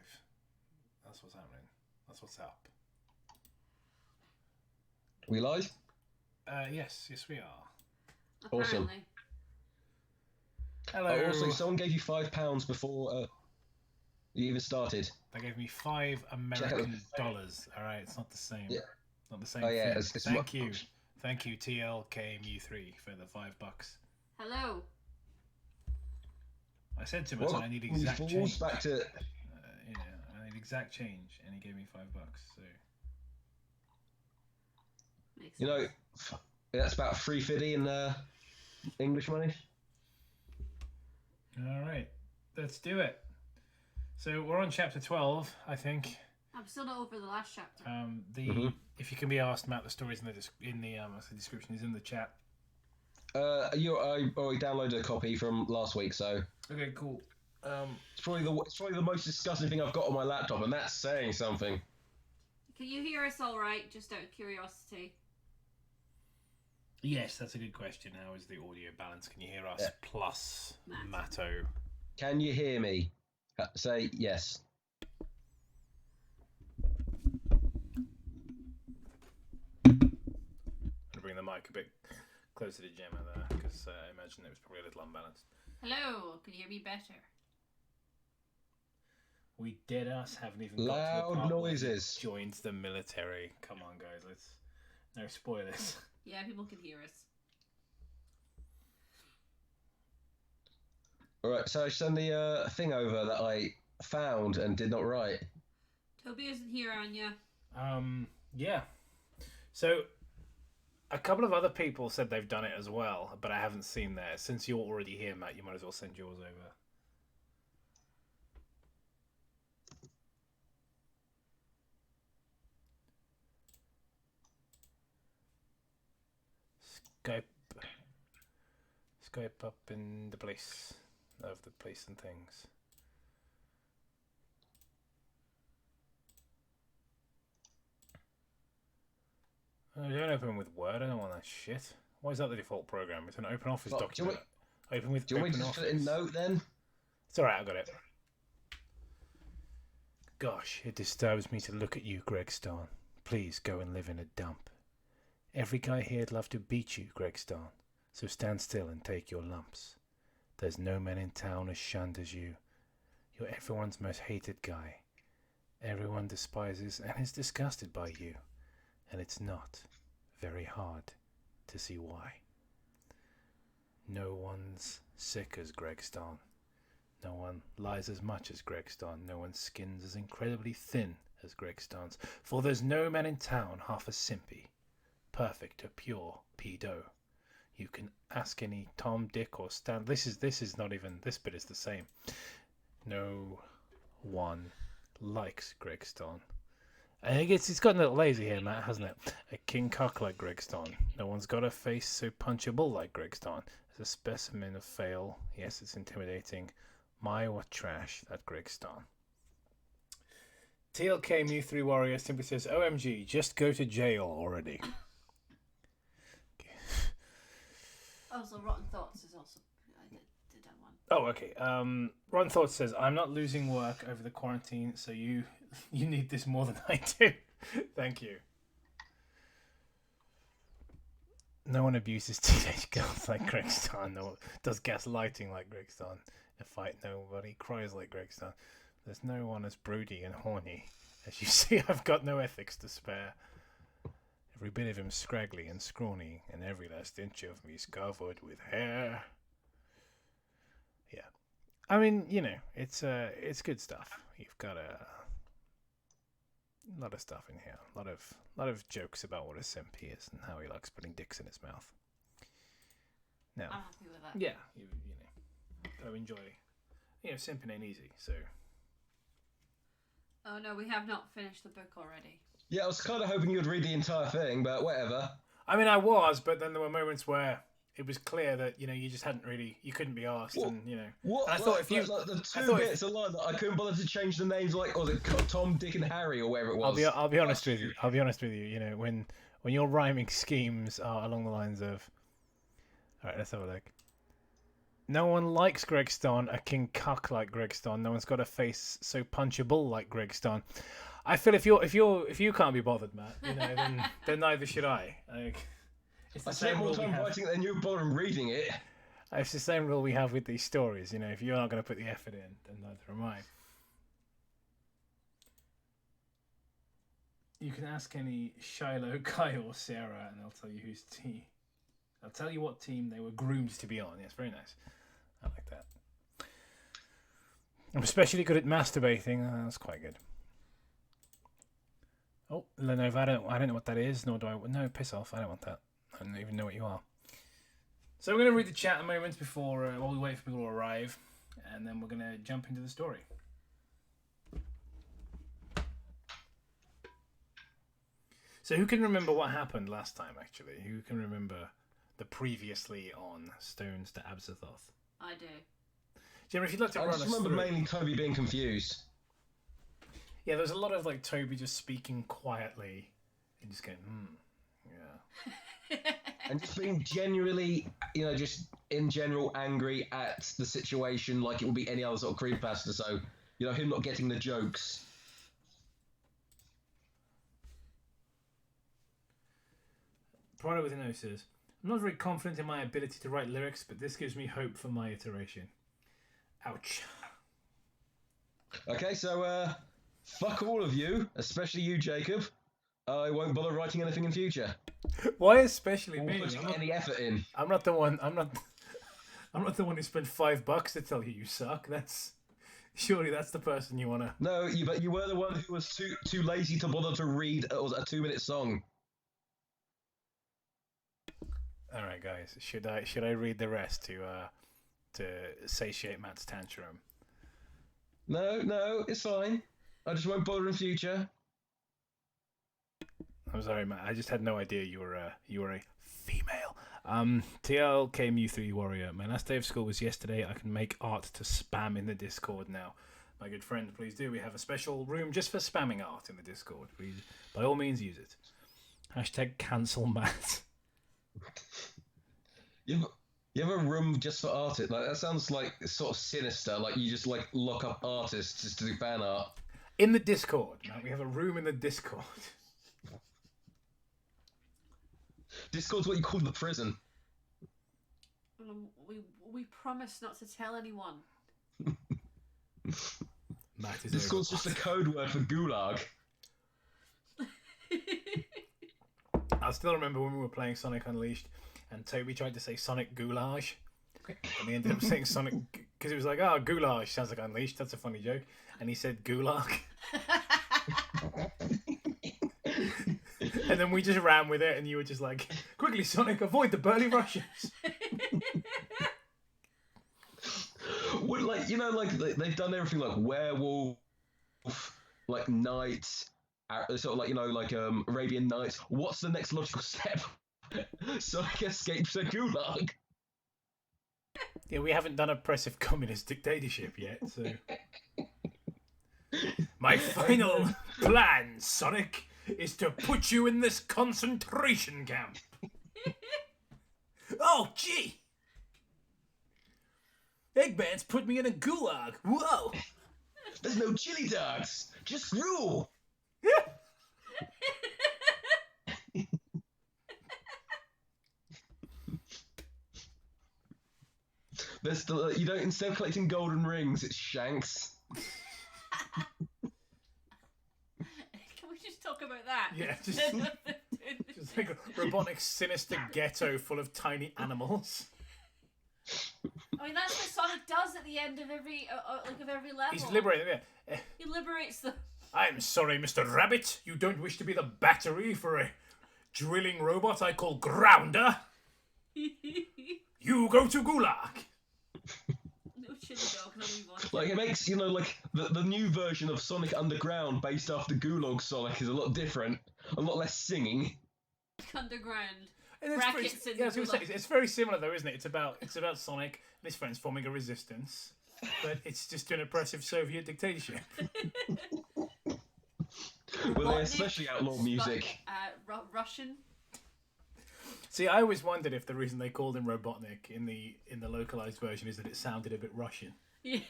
live. That's what's happening. That's what's up. We live? Yes, we are. Awesome. Apparently. Hello. Also, someone gave you £5 before you even started. They gave me $5 American dollars. All right, it's not the same. Yeah. Not the same Oh yeah. thing. Thank you, TLKMU3 for the $5. Hello. I said to him, I need exact change. Back to... I need exact change, and he gave me $5. So. Makes sense. That's about $3.50 in English money. All right, let's do it. So we're on chapter 12, I think. I'm still not over the last chapter. If you can be asked, Matt, the stories in the description is in the chat. I already downloaded a copy from last week, so. Okay, cool. It's probably the most disgusting thing I've got on my laptop, and that's saying something. Can you hear us all right? Just out of curiosity. Yes, that's a good question. How is the audio balance? Can you hear us? Yeah. Plus Matto. Can you hear me? Say yes. I'll bring the mic a bit closer to Gemma there, because I imagine it was probably a little unbalanced. Hello, can you hear me better? We dead ass haven't even loud got to the part noises. Where he joins the military. Come on, guys, let's no spoilers. Yeah, people can hear us. Alright, so I send the thing over that I found and did not write. Toby isn't here, Anya. Yeah. So, a couple of other people said they've done it as well, but I haven't seen theirs. Since you're already here, Matt, you might as well send yours over. Skype up in the place of the place and things. Oh, don't open with Word. I don't want that shit. Why is that the default program? It's an open office document. Open with do you open want me to office. put it in Note then? It's alright, I got it. Gosh, it disturbs me to look at you, Greg Stone. Please go and live in a dump. Every guy here'd love to beat you, Greg Stone. So stand still and take your lumps. There's no man in town as shunned as you. You're everyone's most hated guy. Everyone despises and is disgusted by you. And it's not very hard to see why. No one's sick as Greg Stone. No one lies as much as Greg Stone. No one's skin's as incredibly thin as Greg Stone's. For there's no man in town half as simpy. Perfect, a pure pedo. You can ask any Tom, Dick, or Stan. This is not even. This bit is the same. No one likes Greg Stone. I think it's gotten a little lazy here, Matt, hasn't it? A king cock like Greg Stone. No one's got a face so punchable like Greg Stone. As a specimen of fail, yes, it's intimidating. My, what trash, that Greg Stone. TLK Mu3 Warrior simply says, OMG, just go to jail already. Also, Rotten Thoughts is also. I did that one. Oh, okay. Rotten Thoughts says, I'm not losing work over the quarantine, so you need this more than I do. Thank you. No one abuses teenage girls like Greg Stone. No one does gaslighting like Greg Stone. In a fight, nobody cries like Greg Stone. There's no one as broody and horny. As you see, I've got no ethics to spare. Every bit of him scraggly and scrawny, and every last inch of me's covered with hair. Yeah. I mean, it's good stuff. You've got a lot of stuff in here. A lot of jokes about what a simp he is and how he likes putting dicks in his mouth. Now, I'm happy with that. Yeah, you go enjoy. Simping ain't easy, so. Oh no, we have not finished the book already. Yeah, I was kind of hoping you would read the entire thing, but whatever. I mean, I was, but then there were moments where it was clear that you just hadn't really, you couldn't be asked, what? And What? And I thought the two bits of line that I couldn't bother to change the names, like was it Tom, Dick, and Harry, or whatever it was. I'll be honest with you. I'll be honest with you. When your rhyming schemes are along the lines of, all right, let's have a look. No one likes Greg Stone, a king cuck like Greg Stone. No one's got a face so punchable like Greg Stone. I feel if you can't be bothered, Matt, then neither should I. Like, it's I the spent same more rule we time have. writing it than you bother reading it. It's the same rule we have with these stories. If you're not going to put the effort in, then neither am I. You can ask any Shiloh, Kai, or Sarah, and they'll tell you whose team. They'll tell you what team they were groomed to be on. Yes, very nice. I like that. I'm especially good at masturbating. That's quite good. Oh, Lenova, I don't know what that is, nor do I. No, piss off. I don't want that. I don't even know what you are. So we're going to read the chat a moment before while we wait for people to arrive, and then we're going to jump into the story. So who can remember what happened last time, actually? Who can remember the previously on Stones to Absithoth? I do. Jim, if you'd like to I run just us remember through. mainly Toby being confused. Yeah, there's a lot of Toby just speaking quietly and just going, yeah. And just being genuinely, just in general angry at the situation like it would be any other sort of creepypasta. So, him not getting the jokes. Prado with an O says, I'm not very confident in my ability to write lyrics, but this gives me hope for my iteration. Ouch. Okay, so, fuck all of you, especially you, Jacob. I won't bother writing anything in future. Why especially Or me? putting any effort in. I'm not the one who spent $5 to tell you suck. Surely that's the person you wanna. No, but you were the one who was too lazy to bother to read a 2-minute song. All right, guys. Should I read the rest to satiate Matt's tantrum? No, it's fine. I just won't bother in future. I'm sorry, Matt. I just had no idea you were a female. TLK Mew3 Warrior. My last day of school was yesterday. I can make art to spam in the Discord now. My good friend, please do. We have a special room just for spamming art in the Discord. Please, by all means, use it. Hashtag cancel Matt. You have a room just for art. That sounds like sort of sinister. Like you just lock up artists just to do fan art. In the Discord, Matt. We have a room in the Discord. Discord's what you call the prison. We promise not to tell anyone. Matt is Discord's just a code word for gulag. I still remember when we were playing Sonic Unleashed and Toby tried to say Sonic Goulash. And he ended up saying Sonic because it was like, oh, Goulash sounds like Unleashed. That's a funny joke. And he said Gulag. And then we just ran with it, and you were just like, quickly, Sonic, avoid the burly Russians. Well, they've done everything like werewolf, like knight, sort of Arabian Nights. What's the next logical step? Sonic escapes the gulag. Yeah, we haven't done oppressive communist dictatorship yet, so. My final plan, Sonic, is to put you in this concentration camp. Oh, gee! Eggman's put me in a gulag. Whoa! There's no chili dogs, just gruel. You don't, instead of collecting golden rings, it's shanks. Can we just talk about that? Yeah, just like a robotic, sinister ghetto full of tiny animals. I mean, that's what Sonic does at the end of every level. He's liberating them, yeah. He liberates them. I'm sorry, Mr. Rabbit. You don't wish to be the battery for a drilling robot I call Grounder? You go to Gulag. No chili dog, no Yvonne. Like it makes the new version of Sonic Underground based after Gulag Sonic is a lot different, a lot less singing. Underground. And Brackets in I was the going to say, it's very similar though, isn't it? It's about Sonic and his friends forming a resistance, but it's just an oppressive Soviet dictatorship. Well, they especially outlaw music. Russian. See, I always wondered if the reason they called him Robotnik in the localized version is that it sounded a bit Russian. Yeah.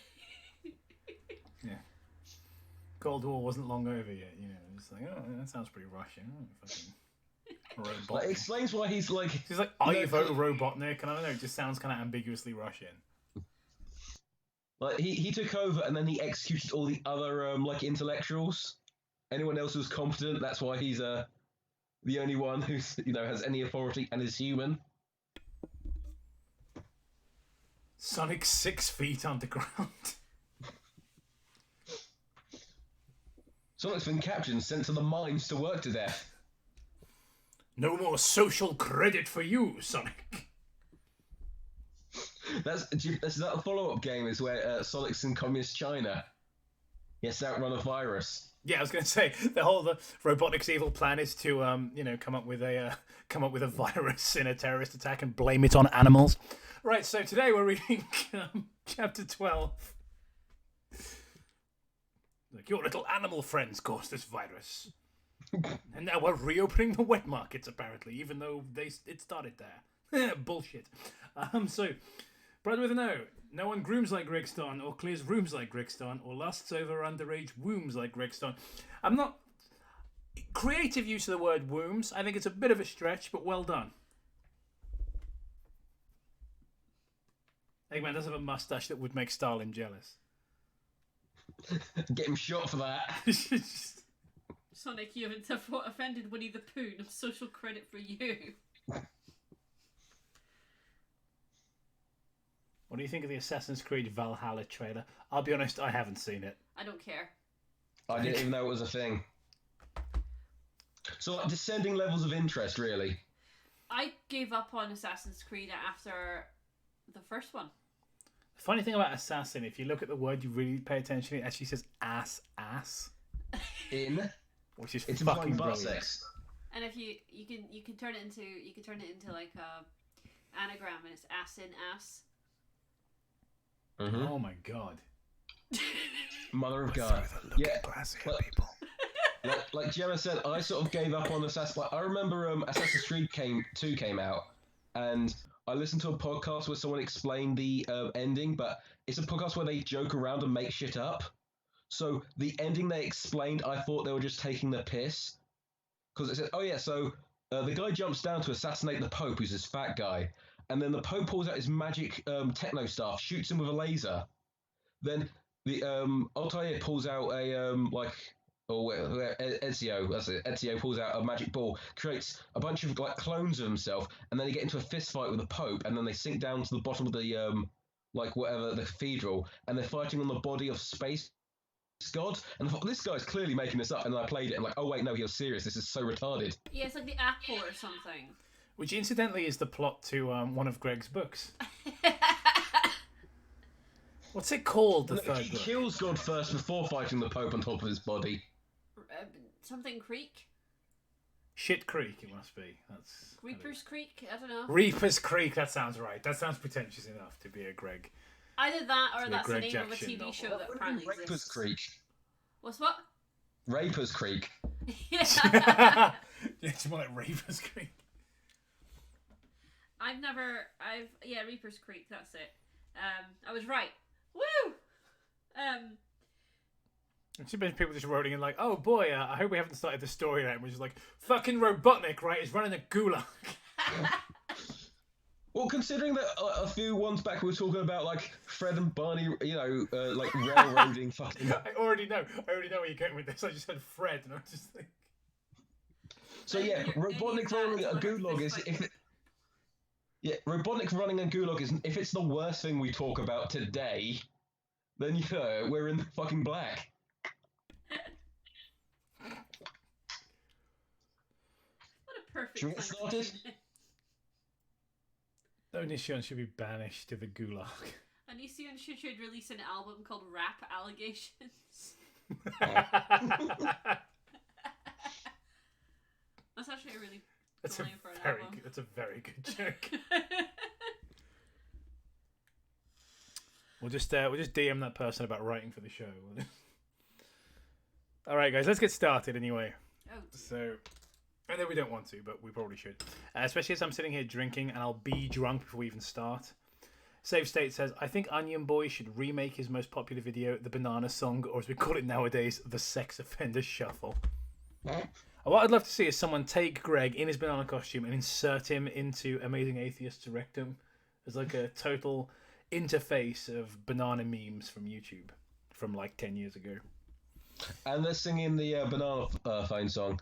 Yeah. Cold War wasn't long over yet, you know. It's like, oh, that sounds pretty Russian. Oh, fucking Robotnik. Like, it explains why he's like. He's like, I vote Robotnik, and I don't know, it just sounds kind of ambiguously Russian. Like he took over and then he executed all the other like intellectuals. Anyone else who's competent, that's why he's the only one who's has any authority and is human. Sonic 6 feet underground. Sonic's been captured and sent to the mines to work to death. No more social credit for you, Sonic. That's that follow-up game is where Sonic's in communist China. He has to outrun a virus. Yeah, I was going to say the Robotnik's evil plan is to come up with a virus in a terrorist attack and blame it on animals. Right. So today we're reading chapter 12. Like, your little animal friends caused this virus, and now we're reopening the wet markets apparently, even though it started there. Bullshit. So, brother with a no one grooms like Grigston, or clears rooms like Grigston, or lusts over underage wombs like Grigston. I'm not... Creative use of the word wombs, I think it's a bit of a stretch, but well done. Eggman does have a mustache that would make Stalin jealous. Get him shot for that. Sonic, you haven't offended Winnie the Pooh. No social credit for you. What do you think of the Assassin's Creed Valhalla trailer? I'll be honest, I haven't seen it. I don't care. I didn't even know it was a thing. So, like, descending levels of interest, really. I gave up on Assassin's Creed after the first one. The funny thing about assassin, if you look at the word, you really pay attention, it actually says ass. In. Which is it's fucking butt brilliant. sex. And if you can turn it into like a anagram, and it's ass in ass. Mm-hmm. Oh my god. Mother of God. Yeah. Glass here, people. Like Gemma said, I sort of gave up on Assassin's. Like, I remember Assassin's Creed 2 came out, and I listened to a podcast where someone explained the ending, but it's a podcast where they joke around and make shit up. So the ending they explained, I thought they were just taking the piss, because it said, "Oh yeah, so the guy jumps down to assassinate the Pope, who's this fat guy." And then the Pope pulls out his magic techno staff, shoots him with a laser. Then the Altair pulls out a Ezio, that's it. Ezio pulls out a magic ball, creates a bunch of like clones of himself, and then they get into a fist fight with the Pope, and then they sink down to the bottom of the the cathedral, and they're fighting on the body of space god. And I thought, this guy's clearly making this up, and then I played it and like, oh wait, no, he was serious. This is so retarded. Yeah, it's like the Apple or something. Which incidentally is the plot to one of Greg's books. What's it called, the third He book? kills God first before fighting the Pope on top of his body. Something Creek? Shit Creek, it must be. That's Reaper's Creek? I don't know. Reaper's Creek, that sounds right. That sounds pretentious enough to be a Greg. Either that or be a that's the Greg name of a Jackson TV novel. show that apparently Raper's exists. Creek. What's what? Raper's Creek. Yeah. It's more like Reaper's Creek. Reaper's Creek, that's it. I was right. Woo! And too many people just wrote in like, oh boy, I hope we haven't started the story yet. Which is like, fucking Robotnik, right, is running a gulag. Well, considering that a few ones back we were talking about like Fred and Barney, like railroading fucking. I already know where you're going with this. I just said Fred, and I was just like. So yeah, Robotnik running a gulag is if it. Yeah, Robotnik running a gulag is if it's the worst thing we talk about today, then we're in the fucking black. What a perfect Should we get started? Onision should be banished to the gulag. Onision should release an album called Rap Allegations. That's actually a really That's cool a name for an very album. good, that's a very good joke. We'll just DM that person about writing for the show. All right, guys, let's get started anyway. Oh, So, I know we don't want to, but we probably should. Especially as I'm sitting here drinking and I'll be drunk before we even start. Save State says, I think Onion Boy should remake his most popular video, the Banana Song, or as we call it nowadays, the Sex Offender Shuffle. What I'd love to see is someone take Greg in his banana costume and insert him into Amazing Atheist's rectum as like a total interface of banana memes from YouTube from like 10 years ago. And they're singing the banana phone song.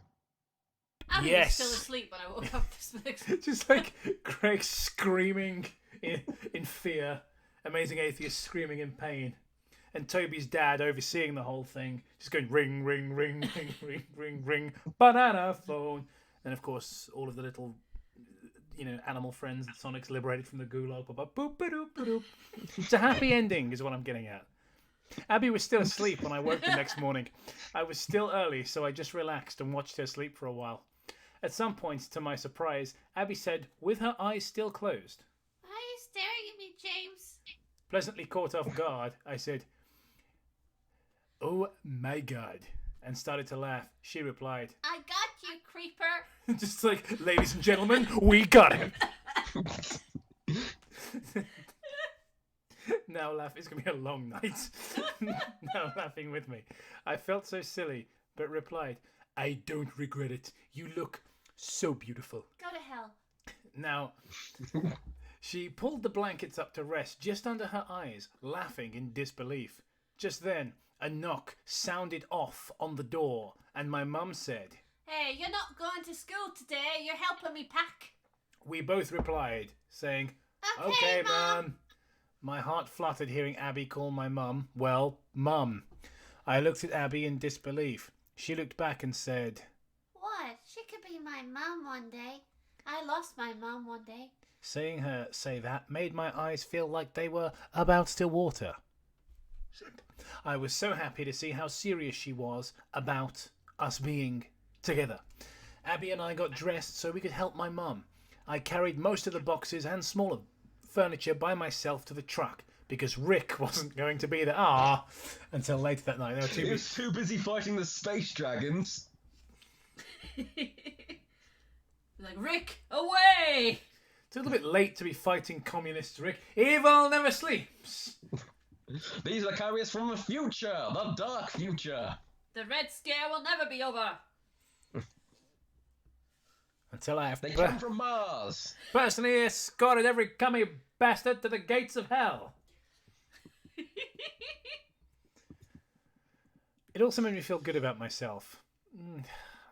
Abby was still asleep when I woke up this morning. Just like Greg screaming in fear, Amazing Atheist screaming in pain, and Toby's dad overseeing the whole thing, just going ring, ring, ring, ring, ring, ring, ring, banana phone. And of course, all of the little, animal friends that Sonic's liberated from the gulag. Boop, boop, boop, boop. It's a happy ending, is what I'm getting at. Abby was still asleep when I woke the next morning. I was still early, so I just relaxed and watched her sleep for a while. At some point, to my surprise, Abby said, with her eyes still closed, "Why are you staring at me, James?" Pleasantly caught off guard, I said, "Oh my God," and started to laugh. She replied, "I got you, creeper." just like, ladies and gentlemen, we got him. Now laugh. It's going to be a long night. Now laughing with me. I felt so silly, but replied, "I don't regret it. You look so beautiful." Go to hell. Now, she pulled the blankets up to rest just under her eyes, laughing in disbelief. Just then, a knock sounded off on the door, and my mum said, "Hey, you're not going to school today. You're helping me pack." We both replied, saying, Okay, Mum. My heart fluttered hearing Abby call my mum, well, Mum. I looked at Abby in disbelief. She looked back and said, "What? She could be my mum one day. I lost my mum one day." Seeing her say that made my eyes feel like they were about to water. I was so happy to see how serious she was about us being together. Abby and I got dressed so we could help my mum. I carried most of the boxes and smaller furniture by myself to the truck because Rick wasn't going to be there until later that night. He was too busy fighting the space dragons. Like, "Rick, away!" It's a little bit late to be fighting communists, Rick. Evil never sleeps. These are carriers from the future, the dark future. The Red Scare will never be over. Until I have They come from Mars. personally escorted every commie bastard to the gates of hell. It also made me feel good about myself.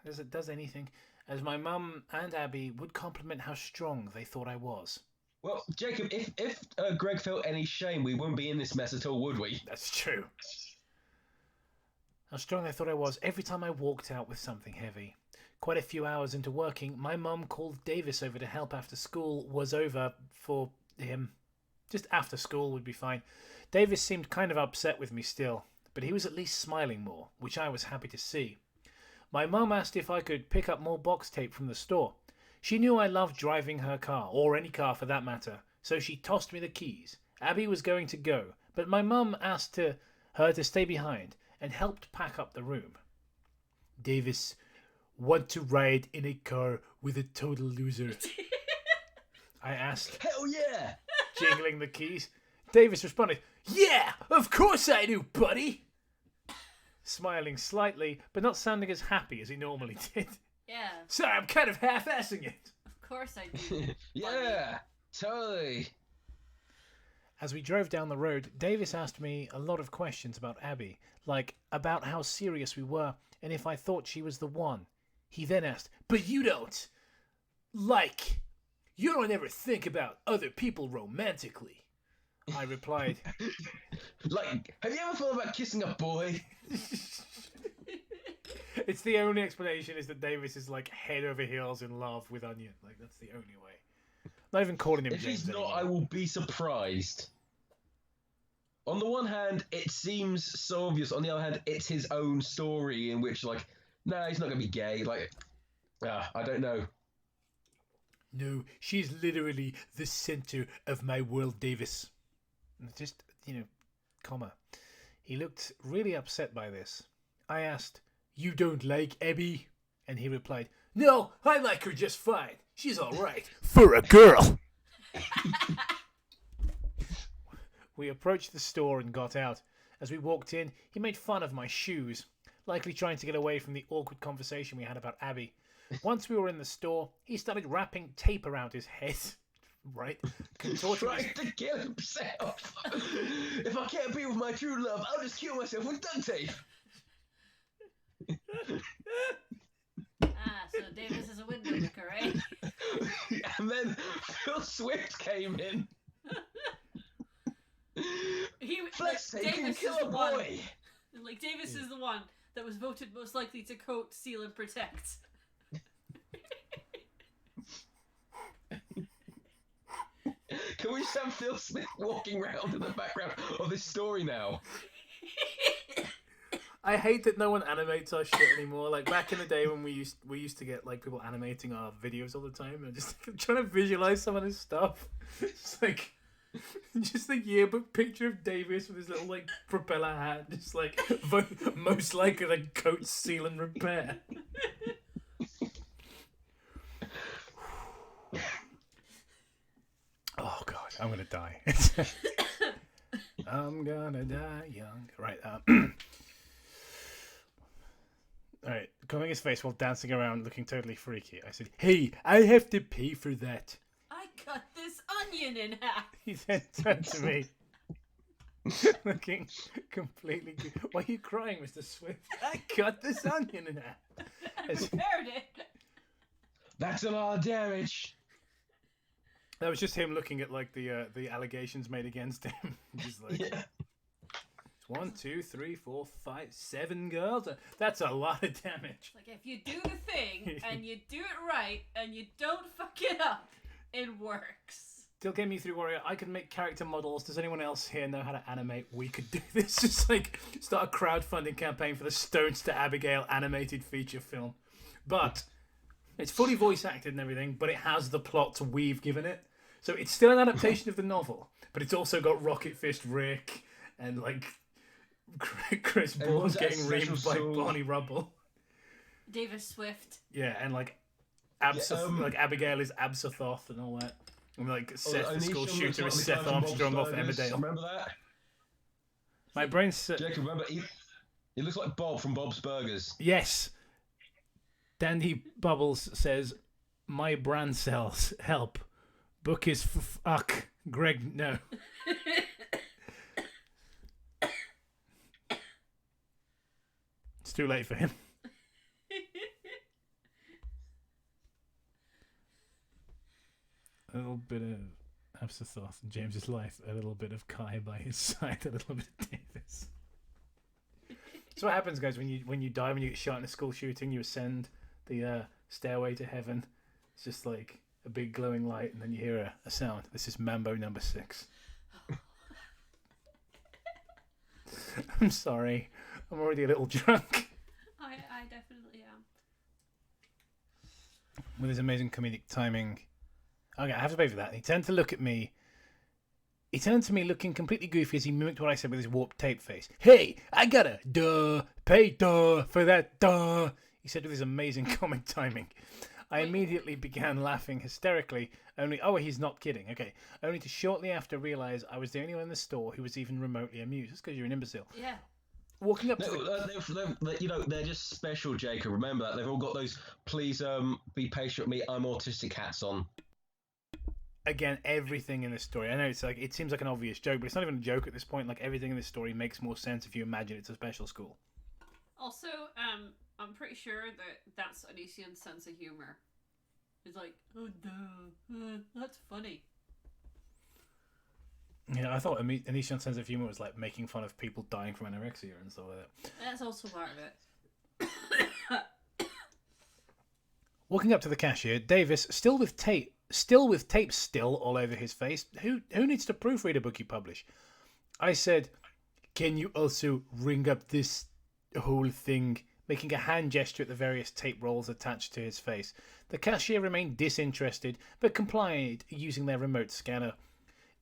As it does anything, as my mum and Abby would compliment how strong they thought I was. Well, Jacob, if Greg felt any shame, we wouldn't be in this mess at all, would we? That's true. How strong they thought I was every time I walked out with something heavy. Quite a few hours into working, my mum called Davis over to help after school was over for him. Just after school would be fine. Davis seemed kind of upset with me still, but he was at least smiling more, which I was happy to see. My mum asked if I could pick up more box tape from the store. She knew I loved driving her car, or any car for that matter, so she tossed me the keys. Abby was going to go, but my mum asked her to stay behind and helped pack up the room. Davis, want to ride in a car with a total loser? I asked. Hell yeah! Jingling the keys. Davis responded, "Yeah, of course I do, buddy!" Smiling slightly, but not sounding as happy as he normally did. Yeah. Sorry, I'm kind of half-assing it. Of course I do. Yeah, totally. As we drove down the road, Davis asked me a lot of questions about Abby, like about how serious we were and if I thought she was the one. He then asked, "But you don't ever think about other people romantically?" I replied, Like, have you ever thought about kissing a boy? It's the only explanation is that Davis is like head over heels in love with Onion. Like, that's the only way. Not even calling him If James he's not, anymore. I will be surprised. On the one hand, it seems so obvious. On the other hand, it's his own story in which, like, no, he's not going to be gay. Like, I don't know. No, she's literally the center of my world, Davis. Just, comma. He looked really upset by this. I asked, "You don't like Abby?" And he replied, "No, I like her just fine. She's all right. For a girl." We approached the store and got out. As we walked in, he made fun of my shoes, likely trying to get away from the awkward conversation we had about Abby. Once we were in the store, he started wrapping tape around his head. Right? Trying to kill himself. If I can't be with my true love, I'll just kill myself with duct tape. So Davis is a window licker, right? And then Phil Swift came in. Flex tape can kill a boy. Like, Davis is the one that was voted most likely to coat, seal, and protect. Can we just have Phil Smith walking around in the background of this story now? I hate that no one animates our shit anymore. Like back in the day when we used to get like people animating our videos all the time, and just trying to visualize some of this stuff. It's like just the yearbook picture of Davis with his little like propeller hat, just like most likely like coat, seal, and repair. Oh god, I'm gonna die. I'm gonna die young. Right. Alright, covering his face while dancing around looking totally freaky. I said, "Hey, I have to pay for that." I cut this onion in half. He then turned to me, looking completely good. Why are you crying, Mr. Swift? I cut this onion in half. I prepared it. That's a lot of damage. That was just him looking at like the allegations made against him. Just like, Yeah. 1, 2, 3, 4, 5, 7 girls. That's a lot of damage. Like, if you do the thing and you do it right and you don't fuck it up, it works. Still get me through, Warrior. I could make character models. Does anyone else here know how to animate? We could do this. Just like start a crowdfunding campaign for the Stones to Abbigale animated feature film. But it's fully voice acted and everything, but it has the plots we've given it. So it's still an adaptation of the novel, but it's also got Rocket Fist Rick and like Chris Balls getting reamed by Barney Rubble. Davis Swift. Yeah, and like like Abbigale is Absithoth and all that. And like Seth the school shooter is Seth Armstrong off Emmerdale. Remember that? My brain's... Jacob, remember, he looks like Bob from Bob's Burgers. Yes. Dandy Bubbles says, "My brand cells, help. Book is fuck. Greg, no." It's too late for him. A little bit of Absithoth in James's life, a little bit of Kai by his side, a little bit of Davis. That's what happens, guys, when you die, when you get shot in a school shooting, you ascend the stairway to heaven. It's just like a big glowing light, and then you hear a sound. This is Mambo number 6. I'm sorry. I'm already a little drunk. I definitely am. With his amazing comedic timing. Okay, I have to pay for that. He turned to look at me. He turned to me looking completely goofy as he mimicked what I said with his warped tape face. "Hey, I gotta pay for that he said with his amazing comic timing. I immediately began laughing hysterically, he's not kidding, okay. Only to shortly after realise I was the only one in the store who was even remotely amused. That's because you're an imbecile. Yeah. Walking up to they're just special, Jacob. Remember that. They've all got those, please be patient with me, I'm autistic hats on. Again, everything in this story. I know it seems like an obvious joke, but it's not even a joke at this point. Like, everything in this story makes more sense if you imagine it's a special school. Also, I'm pretty sure that's Onisian's sense of humor. It's like, oh no, that's funny. Yeah, I thought Onisian's sense of humor was like making fun of people dying from anorexia and stuff like that. That's also part of it. Walking up to the cashier, Davis, still with tape all over his face. Who needs to proofread a book you publish? I said, "Can you also ring up this whole thing?" making a hand gesture at the various tape rolls attached to his face. The cashier remained disinterested, but complied using their remote scanner.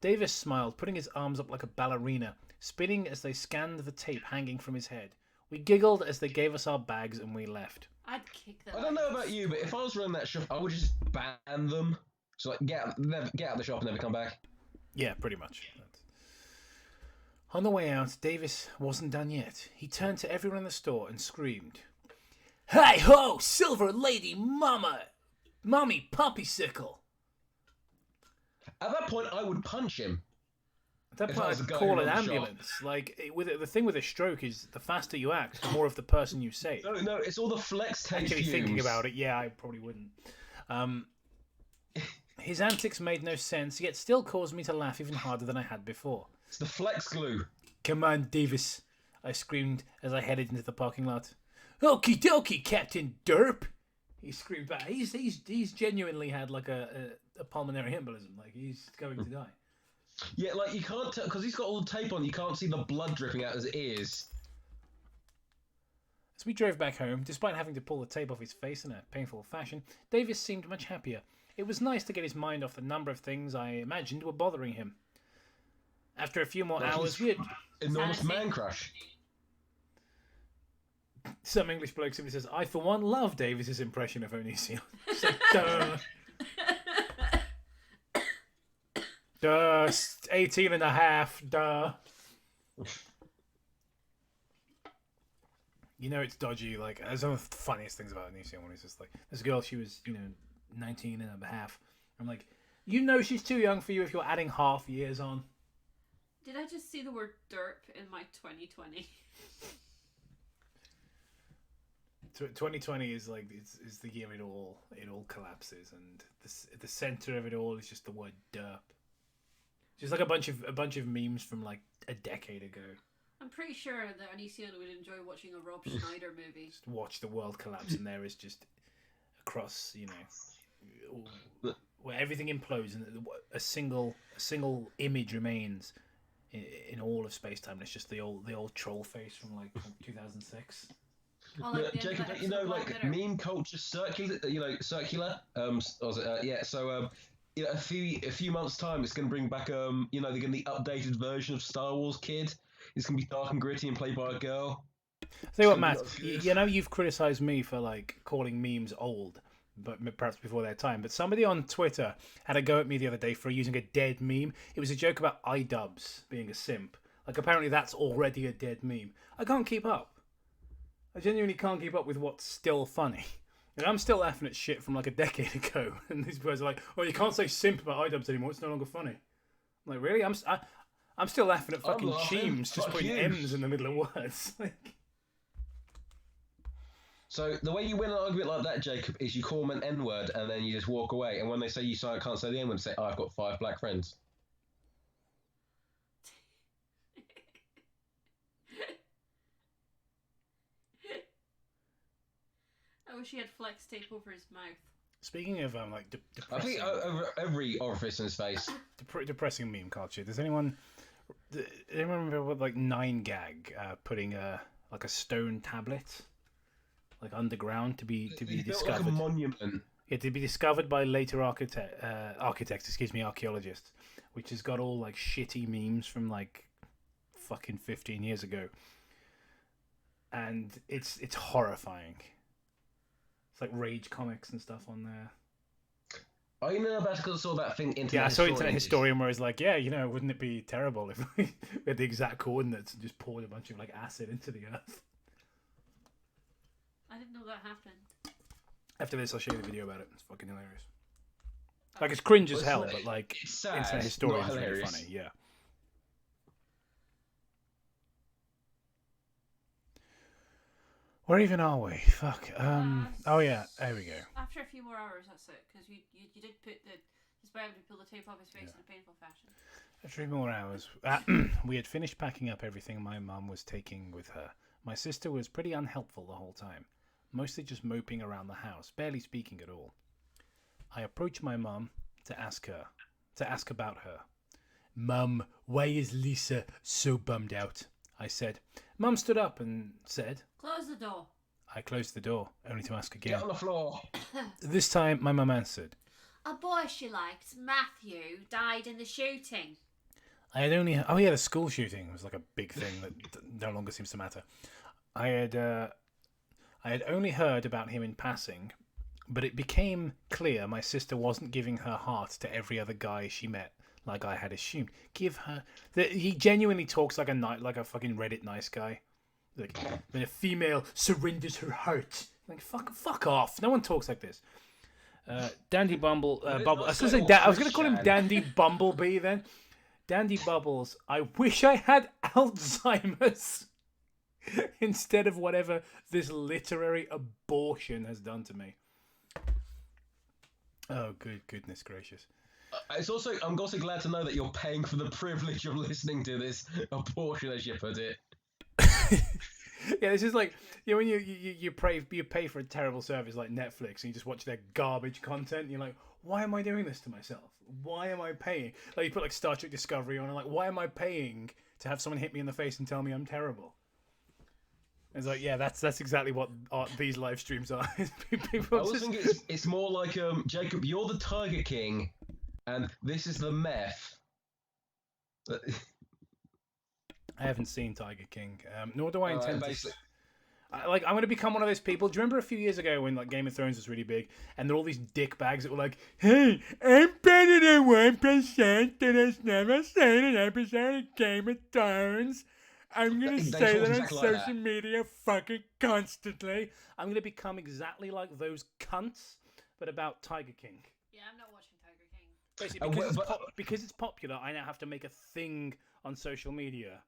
Davis smiled, putting his arms up like a ballerina, spinning as they scanned the tape hanging from his head. We giggled as they gave us our bags and we left. I'd kick them. I don't know about you, but if I was running that shop, I would just ban them. So like, get out of the shop and never come back. Yeah, pretty much. On the way out, Davis wasn't done yet. He turned to everyone in the store and screamed, "Hi ho, Silver Lady Mommy Poppysicle!" At that point, I would punch him. At that If I point, was I'd the guy call who an ran the shop. ambulance. Like, the thing with a stroke is the faster you act, the more of the person you save. No, it's all the flex tape Actually, fumes. thinking about it, yeah, I probably wouldn't. His antics made no sense, yet still caused me to laugh even harder than I had before. It's the flex glue. "Come on, Davis," I screamed as I headed into the parking lot. "Okie dokie, Captain Derp," he screamed back. He's genuinely had like a pulmonary embolism. Like, he's going to die. Yeah, like you can't tell because he's got all the tape on. You can't see the blood dripping out his ears. As we drove back home, despite having to pull the tape off his face in a painful fashion, Davis seemed much happier. It was nice to get his mind off the number of things I imagined were bothering him. After a few more hours, we had... Enormous man crush. Some English bloke simply says, "I for one love Davis's impression of Onision." It's like, duh. Duh, 18 and a half, duh. You know it's dodgy, like, that's one of the funniest things about Onision when he's just like, this girl, she was, 19 and a half. I'm like, you know she's too young for you if you're adding half years on. Did I just see the word derp in my 2020? 2020 is like is the year it all collapses, and the center of it all is just the word derp. Just like a bunch of memes from like a decade ago. I'm pretty sure that Onision would enjoy watching a Rob Schneider movie. Just watch the world collapse, and there is just across, where everything implodes and a single image remains in all of space time. And it's just the old troll face from 2006. Oh, like the Jacob, episode of Black Mirror. meme culture circular. A few months' time, it's going to bring back they're going the updated version of Star Wars Kid. It's going to be dark and gritty and played by a girl. Tell you what, Matt, you've criticised me for calling memes old, but perhaps before their time. But somebody on Twitter had a go at me the other day for using a dead meme. It was a joke about iDubbbz being a simp. Like, apparently that's already a dead meme. I can't keep up. I genuinely can't keep up with what's still funny. And I'm still laughing at shit from a decade ago. And these guys are like, "Oh, you can't say simp about iDubbbz anymore. It's no longer funny." I'm like, really? I'm still laughing at fucking Cheems just putting M's in the middle of words. So the way you win an argument like that, Jacob, is you call them an N-word and then you just walk away. And when they say you can't say the N-word, say, "I've got 5 black friends." I wish he had flex tape over his mouth. Speaking of I depressing, think over every orifice in his face. depressing meme culture. Does anyone remember with 9gag putting a stone tablet underground to be discovered? Like a monument. Yeah, to be discovered by later archaeologists, which has got all shitty memes from fucking 15 years ago, and it's horrifying. It's like Rage Comics and stuff on there. Oh, you know about because I saw that thing. I saw Internet Historian where it's like, wouldn't it be terrible if we had the exact coordinates and just poured a bunch of acid into the earth? I didn't know that happened. After this, I'll show you the video about it. It's fucking hilarious. It's cringe as hell, but it's sad, Internet Historian is really hilarious. funny. Yeah. Where even are we? Fuck. Oh yeah, there we go. After a few more hours, that's it. Because you did put despite having to pull the tape off his face in a painful fashion. After 3 more hours, we had finished packing up everything my mum was taking with her. My sister was pretty unhelpful the whole time, mostly just moping around the house, barely speaking at all. I approached my mum to ask about her. "Mum, why is Lisa so bummed out?" I said. Mum stood up and said, "Close the door." I closed the door, only to ask again. Get on the floor. This time, my mum answered. "A boy she liked, Matthew, died in the shooting." I had only... Oh yeah, the school shooting was a big thing that no longer seems to matter. I I had only heard about him in passing, but it became clear my sister wasn't giving her heart to every other guy she met, like I had assumed. Give her... He genuinely talks like a fucking Reddit nice guy. Like, when a female surrenders her heart. Like, fuck off. No one talks like this. Dandy Bumble... Bubble. I was going to call him Dandy Bumblebee then. Dandy Bubbles, I wish I had Alzheimer's instead of whatever this literary abortion has done to me. Oh, goodness gracious. I'm also glad to know that you're paying for the privilege of listening to this abortion, as you put it. Yeah, this is like, you know, when you pay for a terrible service like Netflix and you just watch their garbage content and you're like, why am I doing this to myself? Why am I paying? Like, you put like Star Trek Discovery on and like, why am I paying to have someone hit me in the face and tell me I'm terrible? It's like, yeah, that's exactly what these live streams are. People I always think it's more like, Jacob, you're the Tiger King and this is the meth. I haven't seen Tiger King, nor do I intend to. I'm going to become one of those people. Do you remember a few years ago when like Game of Thrones was really big, and there were all these dick bags that were like, "Hey, I'm better than 1% that has never seen an episode of Game of Thrones. I'm going to say that on social media fucking constantly. I'm going to become exactly like those cunts, but about Tiger King." Yeah, I'm not watching Tiger King. Basically, because it's popular, I now have to make a thing on social media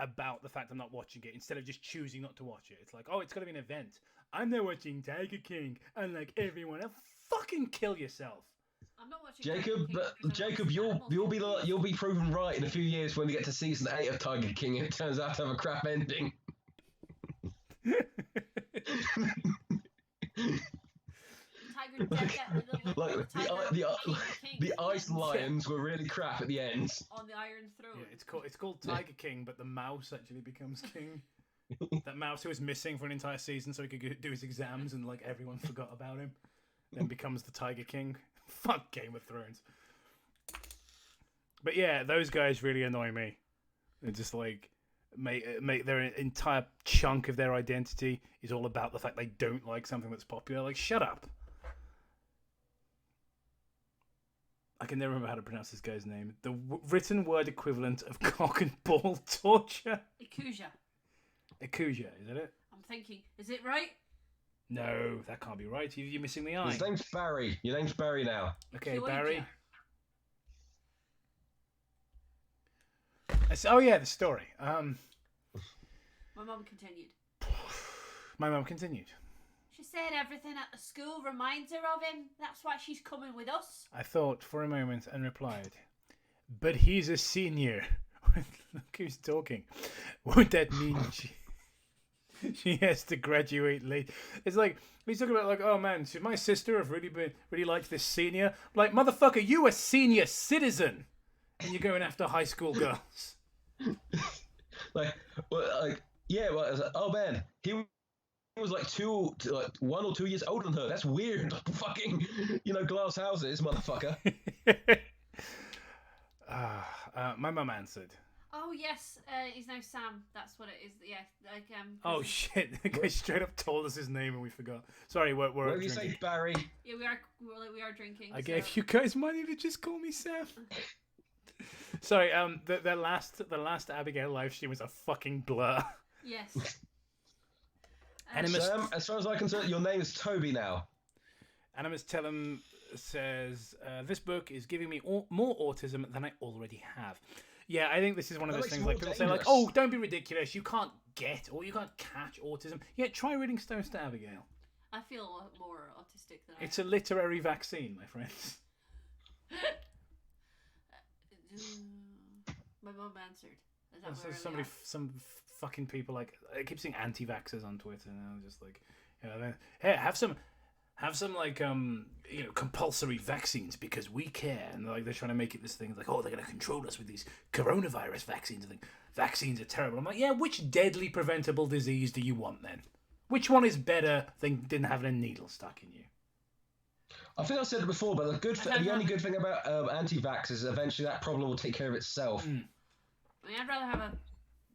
about the fact I'm not watching it instead of just choosing not to watch it. It's like, oh, it's going to be an event. I'm not watching Tiger King, unlike everyone else. Fucking kill yourself. I'm not watching Jacob, you'll be proven right in a few years when we get to season 8 of Tiger King and it turns out to have a crap ending. The ice lions were really crap at the end. On the Iron Throne. Yeah, it's called Tiger King, but the mouse actually becomes king. That mouse who was missing for an entire season so he could do his exams and like everyone forgot about him, then becomes the Tiger King. Fuck Game of Thrones. But yeah, those guys really annoy me. They're just like make their entire chunk of their identity is all about the fact they don't like something that's popular. Like, shut up. I can never remember how to pronounce this guy's name. The written word equivalent of cock and ball torture. Ikuja, is it? I'm thinking, is it right? No, that can't be right. You're missing the I. His name's Barry. Your name's Barry now. Okay, Barry. Oh yeah, the story. My mum continued. My mum continued. She said everything at the school reminds her of him. That's why she's coming with us. I thought for a moment and replied, but he's a senior. Look who's talking. Won't that mean she has to graduate late? It's like, he's talking about like, oh man, should my sister have really liked this senior? Like, motherfucker, you a senior citizen. And you're going after high school girls. Oh man, he was like 1 or 2 years older than her. That's weird. Fucking, glass houses, motherfucker. My mum answered. Oh yes, he's now Sam. That's what it is. Yeah, like Oh shit! The guy straight up told us his name and we forgot. Sorry, we're drinking. You say Barry? Yeah, we are drinking. I gave you guys money to just call me Sam. Sorry, the last Abbigale live stream was a fucking blur. Yes. Sam, as far as I'm concerned, your name is Toby now. Animus Tellum says, this book is giving me more autism than I already have. Yeah, I think this is one of those things like people say like, oh, don't be ridiculous, you can't get or you can't catch autism. Yeah, try reading Stones to Abigail. I feel a lot more autistic than It's a literary vaccine, my friends. My mum answered. Is that some fucking people like, I keep seeing anti-vaxxers on Twitter now, just like, hey, have some like compulsory vaccines because we care, and they're trying to make it this thing like, oh, they're going to control us with these coronavirus vaccines. I think vaccines are terrible. I'm like, yeah, which deadly preventable disease do you want then? Which one is better than having a needle stuck in you? I think I said it before, but the only good thing about anti-vax is eventually that problem will take care of itself. I mean, I'd rather have a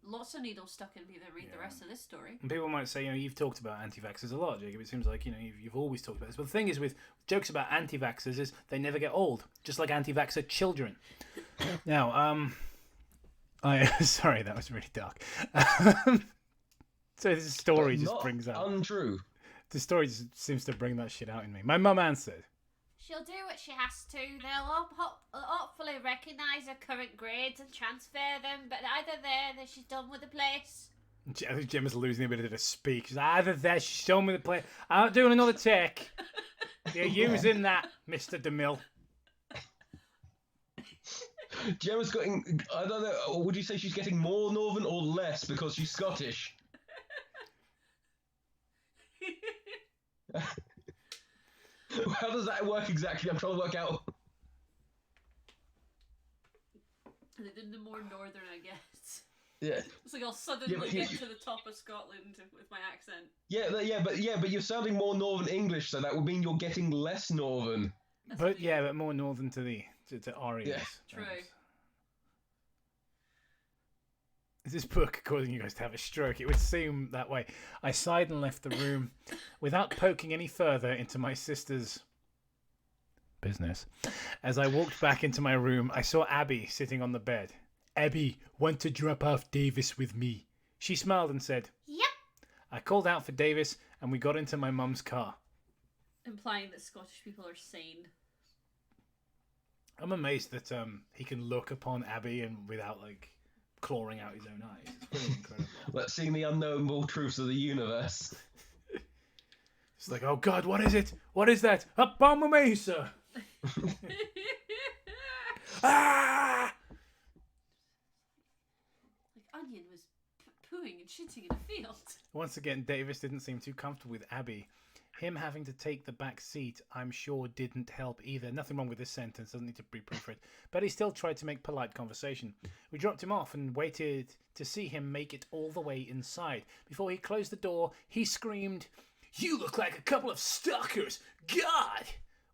lots of needles stuck in me that read the rest of this story. And people might say, you've talked about anti-vaxxers a lot, Jacob. It seems like, you've always talked about this. But the thing is with jokes about anti-vaxxers is they never get old, just like anti-vaxxer children. Now, sorry, that was really dark. So this story just brings out... untrue. The story just seems to bring that shit out in me. My mum answered. She'll do what she has to. They'll hopefully recognise her current grades and transfer them, but either there, then she's done with the place. I think Gemma's losing a bit of her speak. She's either there, she's done with the place. I'm not doing another take. You're using that, Mr. DeMille. Gemma's getting, I don't know, would you say she's getting more northern or less because she's Scottish? How does that work exactly? I'm trying to work out. The more northern, I guess. Yeah. It's like I'll suddenly get to the top of Scotland with my accent. But you're sounding more northern English, so that would mean you're getting less northern. But more northern to Arians. Yeah. True. Is this book causing you guys to have a stroke? It would seem that way. I sighed and left the room without poking any further into my sister's business. As I walked back into my room, I saw Abby sitting on the bed. Abby, want to drop off Davis with me? She smiled and said, Yep. I called out for Davis and we got into my mum's car. Implying that Scottish people are sane. I'm amazed that he can look upon Abby and without clawing out his own eyes. It's pretty incredible. Let's see the unknowable truths of the universe. It's like, oh God, what is it? What is that? Up on my mesa! Ah! Onion was pooing and shitting in a field. Once again, Davis didn't seem too comfortable with Abby. Him having to take the back seat, I'm sure, didn't help either. Nothing wrong with this sentence, doesn't need to be proofread. But he still tried to make polite conversation. We dropped him off and waited to see him make it all the way inside. Before he closed the door, he screamed, "You look like a couple of stalkers! God!"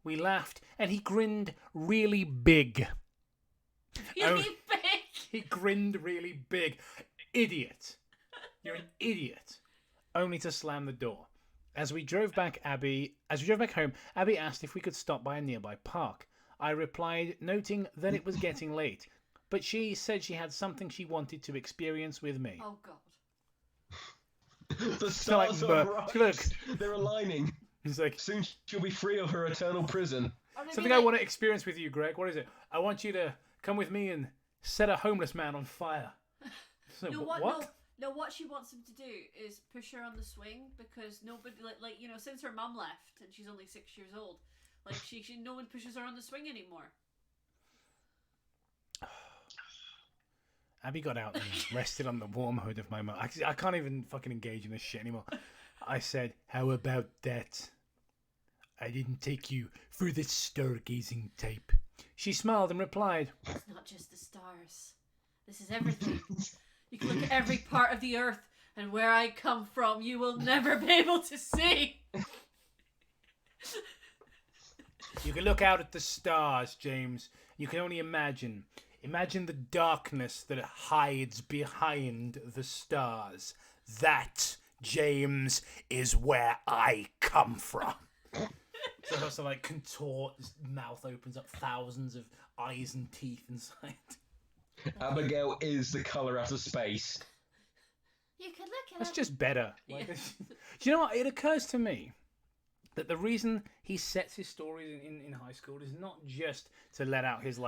We laughed, and he grinned really big. Really big? He grinned really big. Idiot. You're an idiot. Only to slam the door. As we drove back home, Abby asked if we could stop by a nearby park. I replied, noting that it was getting late, but she said she had something she wanted to experience with me. Oh God. The stars are right. Look. They're aligning. It's like, Soon she'll be free of her eternal prison. something I want to experience with you, Greg. What is it? I want you to come with me and set a homeless man on fire. So, No, what? No, what she wants him to do is push her on the swing because nobody, since her mum left and she's only 6 years old, no one pushes her on the swing anymore. Abby got out and rested on the warm hood of my mum. I can't even fucking engage in this shit anymore. I said, how about that? I didn't take you for the stargazing type. She smiled and replied, It's not just the stars. This is everything. You can look at every part of the earth, and where I come from, you will never be able to see. You can look out at the stars, James. You can only imagine. Imagine the darkness that hides behind the stars. That, James, is where I come from. So he has to contort, his mouth opens up, thousands of eyes and teeth inside. Abigail is the colour out of space. You could look at That's just better. Do you know what? It occurs to me that the reason he sets his stories in high school is not just to let out his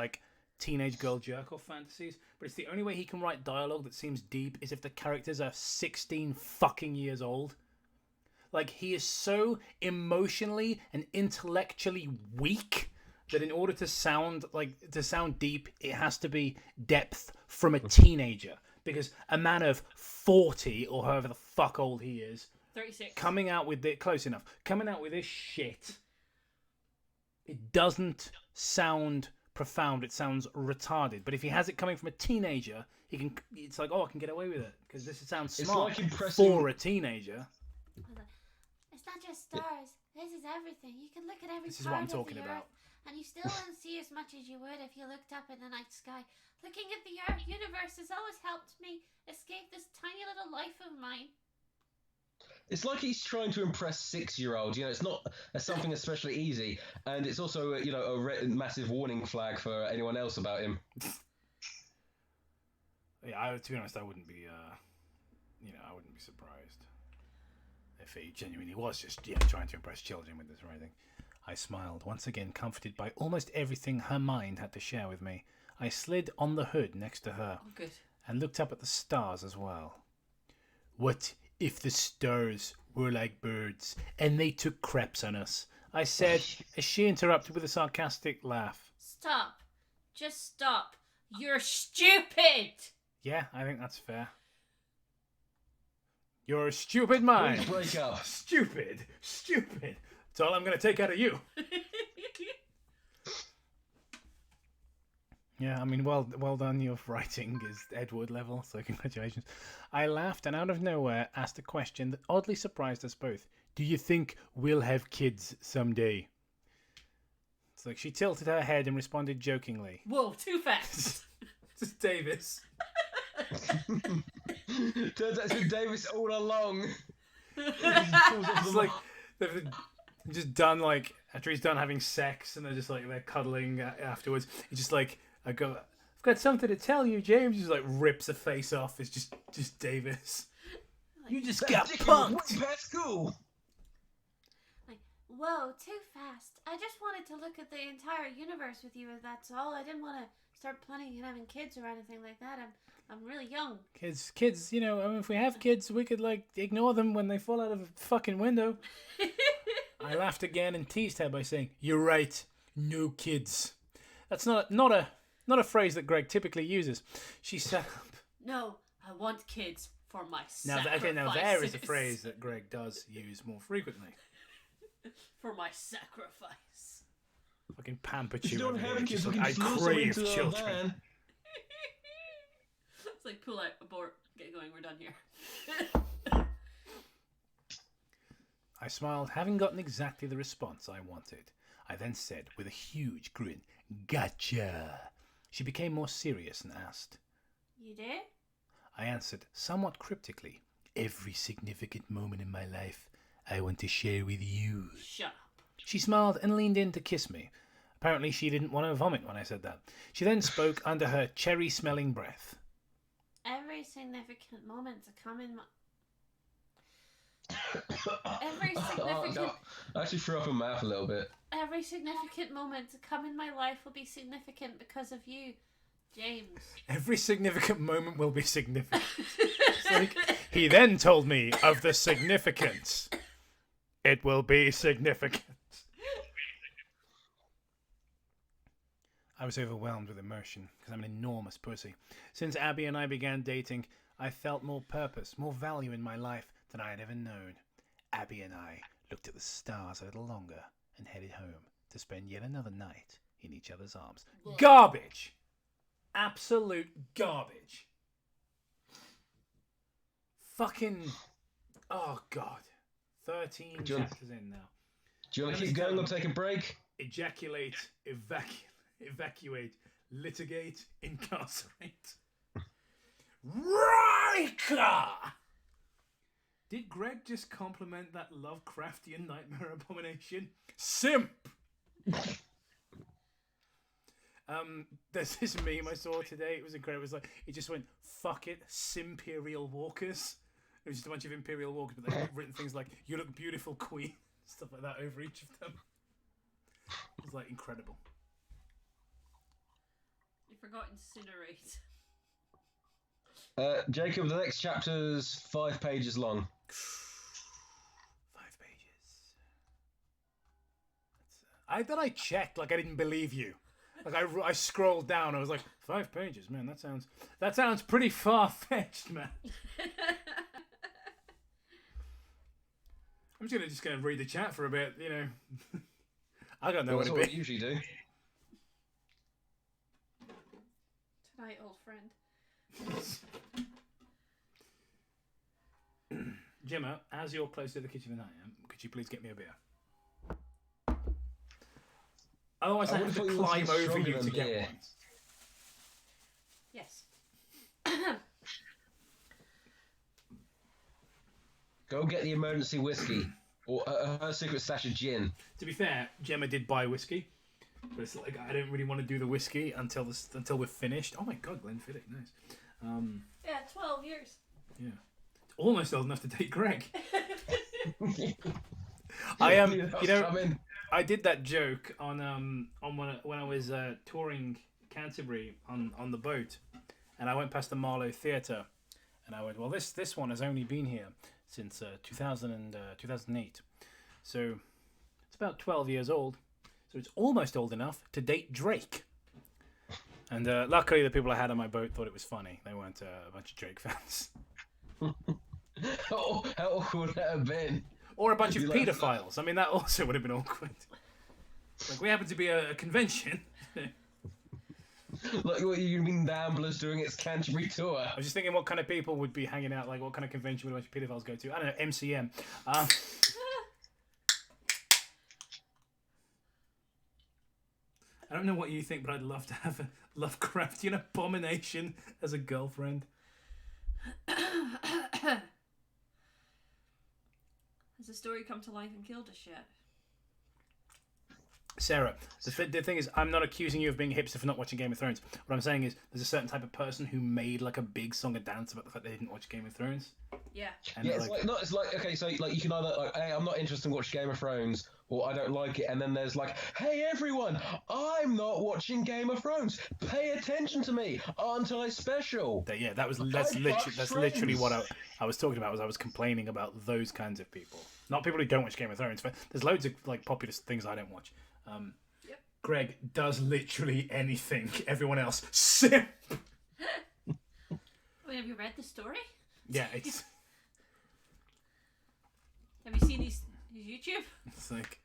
teenage girl jerk off fantasies, but it's the only way he can write dialogue that seems deep is if the characters are 16 fucking years old. He is so emotionally and intellectually weak that in order to sound deep, it has to be depth from a teenager. Because a man of 40 or however the fuck old he is, 36, coming out with this shit, it doesn't sound profound. It sounds retarded. But if he has it coming from a teenager, he can. It's like, oh, I can get away with it because this sounds smart for a teenager. It's not just stars. This is everything. You can look at every This is part what I'm of talking the about. earth, and you still wouldn't see as much as you would if you looked up in the night sky. Looking at the universe has always helped me escape this tiny little life of mine. It's like he's trying to impress 6-year-olds. You know, it's not something especially easy, and it's also a massive warning flag for anyone else about him. Yeah, to be honest, I wouldn't be, I wouldn't be surprised if he genuinely was just trying to impress children with this writing. I smiled, once again comforted by almost everything her mind had to share with me. I slid on the hood next to her and looked up at the stars as well. What if the stars were like birds and they took craps on us? I said, as she interrupted with a sarcastic laugh. Stop. Just stop. You're stupid. Yeah, I think that's fair. You're a stupid mind. Please break up. Stupid. That's all I'm going to take out of you. Yeah, I mean, well done. Your writing is Edward level, so congratulations. I laughed and out of nowhere asked a question that oddly surprised us both. Do you think we'll have kids someday? It's like she tilted her head and responded jokingly. Whoa, too fast. It's Davis. Turns out it's been Davis all along. It's like they've just done, like, after he's done having sex and they're just like, they're cuddling afterwards. He's just like, I've got something to tell you, James. Just like rips a face off. It's just Davis. You just got punked. That's cool. Like, whoa, too fast. I just wanted to look at the entire universe with you, if that's all. I didn't want to start planning and having kids or anything like that. I'm really young. Kids, I mean, if we have kids, we could, like, ignore them when they fall out of a fucking window. I laughed again and teased her by saying, "You're right, no kids." That's not a phrase that Greg typically uses. She sat up. No, I want kids for my sacrifices. Now there is a phrase that Greg does use more frequently. For my sacrifice. Fucking pamper If you don't over have here. kids, Just we like, can I just lure crave someone into children. a van. It's like, pull out, abort, get going, we're done here. I smiled, having gotten exactly the response I wanted. I then said, with a huge grin, "Gotcha." She became more serious and asked. You did? I answered, somewhat cryptically, "Every significant moment in my life I want to share with you." Shut up. She smiled and leaned in to kiss me. Apparently she didn't want to vomit when I said that. She then spoke under her cherry-smelling breath. Every significant moment to come in my... Every significant... No, I actually threw up in my mouth a little bit. Every significant moment to come in my life will be significant because of you, James. Every significant moment will be significant. It's like, he then told me of the significance. It will be significant. I was overwhelmed with emotion because I'm an enormous pussy. Since Abby and I began dating, I felt more purpose, more value in my life than I had ever known. Abby and I looked at the stars a little longer and headed home to spend yet another night in each other's arms. Whoa. Garbage! Absolute garbage. Fucking... Oh, God. 13 chapters in now. Do you want to keep going or take a break? Ejaculate, evacuate, litigate, incarcerate. Riker! Did Greg just compliment that Lovecraftian nightmare abomination? Simp! There's this meme I saw today. It was incredible. It was like, it just went, "Fuck it, Simperial Walkers." It was just a bunch of Imperial Walkers, but they've written things like, "You look beautiful, Queen," stuff like that over each of them. It was like incredible. You forgot incinerate. Jacob, the next chapter's 5 pages long. 5 pages. I checked, like I didn't believe you. Like I scrolled down, I was like, 5 pages, man. That sounds pretty far fetched, man. I'm just gonna read the chat for a bit, you know. I don't know That's what what it we be. usually do. Tonight, old friend. Gemma, as you're close to the kitchen than I am, could you please get me a beer? Otherwise, I have to thought you climb wanted over stronger you than to get beer. one. Yes. Go get the emergency whiskey or her secret stash of gin. To be fair, Gemma did buy whiskey, but it's like I don't really want to do the whiskey until we're finished. Oh my god, Glenfiddich, nice. Yeah, 12 years. Yeah, almost old enough to date Greg. I am. I did that joke on when I was touring Canterbury on the boat, and I went past the Marlow Theatre, and I went, well, this one has only been here since 2008, so it's about 12 years old, so it's almost old enough to date Drake. And luckily, the people I had on my boat thought it was funny. They weren't a bunch of Drake fans. Oh, how awkward would that have been? Or a bunch of paedophiles. I mean, that also would have been awkward. Like, we happen to be a convention. Like, what, you mean Ramblers doing its Canterbury tour? I was just thinking what kind of people would be hanging out, like what kind of convention would a bunch of paedophiles go to? I don't know, MCM. I don't know what you think, but I'd love to have a Lovecraftian abomination as a girlfriend. Has the story come to life and killed us yet? Sarah, the thing is, I'm not accusing you of being a hipster for not watching Game of Thrones. What I'm saying is, there's a certain type of person who made like a big song and dance about the fact they didn't watch Game of Thrones. Yeah. And Yeah, it's like okay, so like you can either like, hey, I'm not interested in watching Game of Thrones, or I don't like it, and then there's like, hey everyone, I'm not watching Game of Thrones. Pay attention to me, aren't I special? Yeah, that's literally what I was talking about. Was I was complaining about those kinds of people, not people who don't watch Game of Thrones. But there's loads of like popular things I don't watch. Yep. Greg does literally anything everyone else. Simp. Wait, have you read the story? Yeah, it's. Have you seen his YouTube? It's like,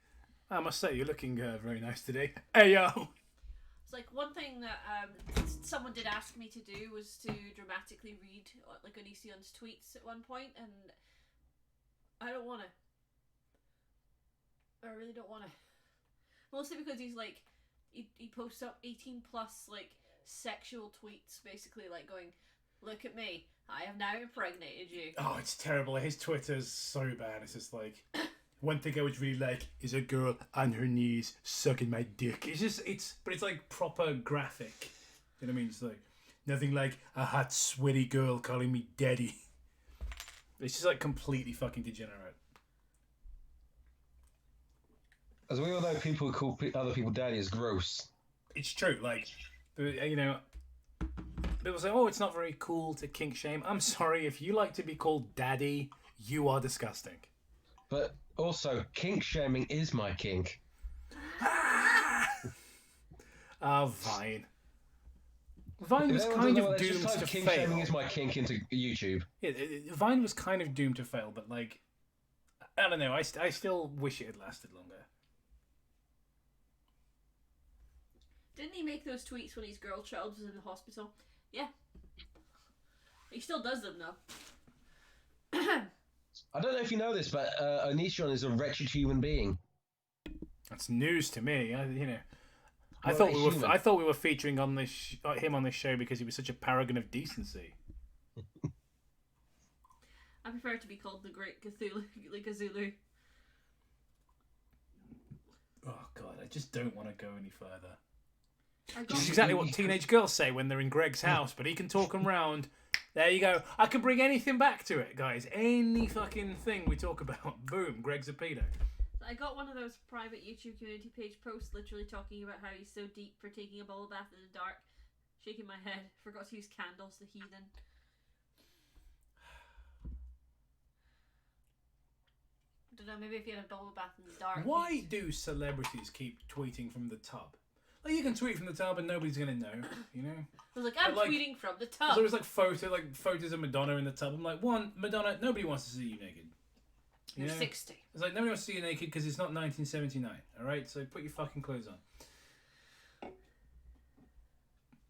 I must say, you're looking very nice today. Hey yo. It's like one thing that someone did ask me to do was to dramatically read like Onision's tweets at one point, and I don't want to. I really don't want to. Mostly because he's like, he posts up 18 plus like sexual tweets, basically like going, look at me, I have now impregnated you. Oh, it's terrible. His Twitter's so bad. It's just like, one thing I would really like is a girl on her knees sucking my dick. But it's like proper graphic. You know what I mean? It's like, nothing like a hot, sweaty girl calling me daddy. It's just like completely fucking degenerate. As we all know, people who call other people daddy is gross. It's true. Like, you know, people say, oh, it's not very cool to kink shame. I'm sorry, if you like to be called daddy, you are disgusting. But also, kink shaming is my kink. Vine. Vine was kind of doomed to kink fail. Shaming is my kink into YouTube. Yeah, Vine was kind of doomed to fail, but like, I don't know. I still wish it had lasted longer. Didn't he make those tweets when his girl child was in the hospital? Yeah. He still does them though. I don't know if you know this, but Onision is a wretched human being. That's news to me. I Well, thought we were featuring on this him on this show because he was such a paragon of decency. I prefer to be called the Great Cthulhu, like a Zulu. Oh god, I just don't want to go any further. Which is exactly what teenage girls say when they're in Greg's house, but he can talk them round. There you go. I can bring anything back to it, guys. Any fucking thing we talk about. Boom, Greg's a pedo. I got one of those private YouTube community page posts literally talking about how he's so deep for taking a bubble bath in the dark. Shaking my head. Forgot to use candles, the heathen. I don't know, maybe if you had a bubble bath in the dark. Why do celebrities keep tweeting from the tub? Like, you can tweet from the tub and nobody's gonna know, you know? I was like, I'm tweeting from the tub. There was like photos of Madonna in the tub. I'm like, one, Madonna, nobody wants to see you naked. You're 60. It's like, nobody wants to see you naked because it's not 1979, alright? So put your fucking clothes on.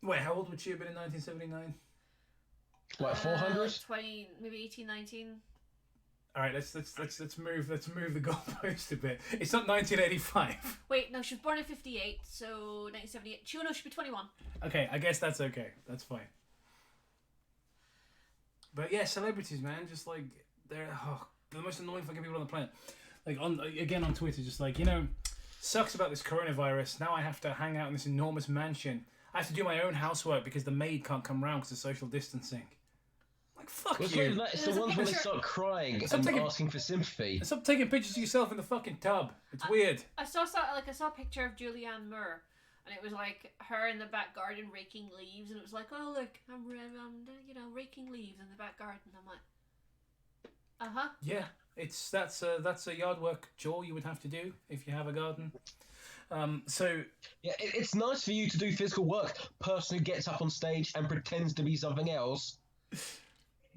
Wait, how old would she have been in 1979? Like 400? 20, maybe 18, 19. All right, let's move the goalpost a bit. It's not 1985. Wait, no, she was born in 58, so 1978. She should be 21. Okay, I guess that's okay. That's fine. But yeah, celebrities, man, just like they're the most annoying fucking people on the planet. Like on Twitter, just like, sucks about this coronavirus. Now I have to hang out in this enormous mansion. I have to do my own housework because the maid can't come round because of social distancing. Like, fuck you. It's the ones when they start crying and asking for sympathy. Stop taking pictures of yourself in the fucking tub. It's weird. I saw a picture of Julianne Moore, and it was like her in the back garden raking leaves, and it was like, oh look, I'm raking leaves in the back garden. I'm like, Yeah, that's a yard work chore you would have to do if you have a garden. So yeah, it's nice for you to do physical work. Person who gets up on stage and pretends to be something else.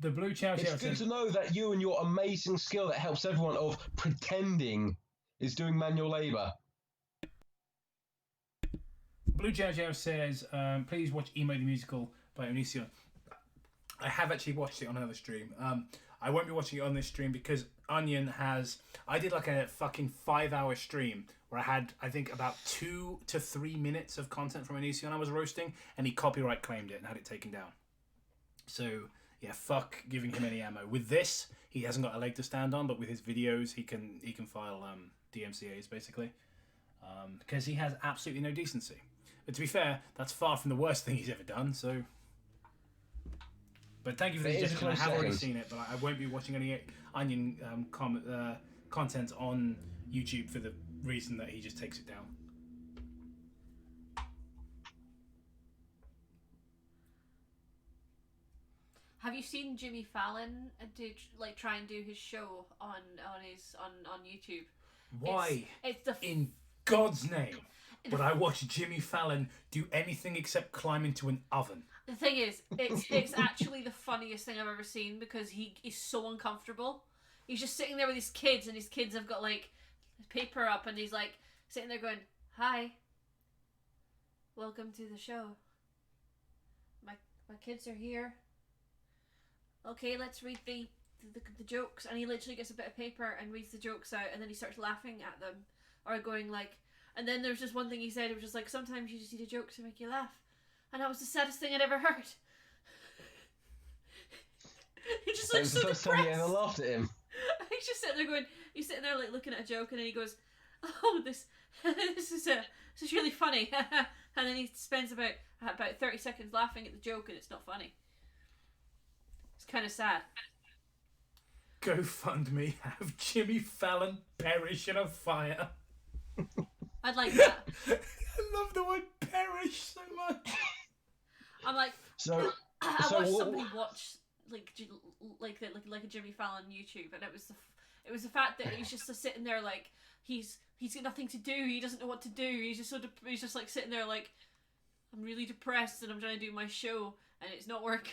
The Blue Chow Chow. It's good to know that you and your amazing skill that helps everyone of pretending is doing manual labour. Blue Chow Chow says, please watch Emo the Musical by Onision. I have actually watched it on another stream. I won't be watching it on this stream because Onion has... I did like a fucking 5-hour stream where I had, I think, about 2 to 3 minutes of content from Onision I was roasting, and he copyright claimed it and had it taken down. So, yeah, fuck giving him any ammo. With this, he hasn't got a leg to stand on, but with his videos, he can file DMCAs, basically. Because he has absolutely no decency. But to be fair, that's far from the worst thing he's ever done, so... But thank you for the suggestion. I have already seen it, but I won't be watching any Onion content on YouTube for the reason that he just takes it down. have you seen Jimmy Fallon try and do his show on YouTube? Why? It's the in God's name would I watch Jimmy Fallon do anything except climb into an oven? The thing is, it's actually the funniest thing I've ever seen because he is so uncomfortable. He's just sitting there with his kids, and his kids have got like paper up, and he's like sitting there going, "Hi, welcome to the show. My kids are here. Okay, let's read the jokes." And he literally gets a bit of paper and reads the jokes out, and then he starts laughing at them or going like. And then there's just one thing he said. It was just like, sometimes you just need a joke to make you laugh. And that was the saddest thing I'd ever heard. He just looks so depressed. The first time you ever laughed at him. He's just sitting there going, he's sitting there like looking at a joke, and then he goes, "Oh, this is really funny." And then he spends about 30 seconds laughing at the joke, and it's not funny. It's kind of sad. GoFundMe, have Jimmy Fallon perish in a fire. I'd like that. I love the word perish so much. I'm like, I watched somebody watch like a Jimmy Fallon YouTube, and it was the fact that he's just sitting there like he's got nothing to do. He doesn't know what to do. He's just like sitting there like, I'm really depressed and I'm trying to do my show and it's not working.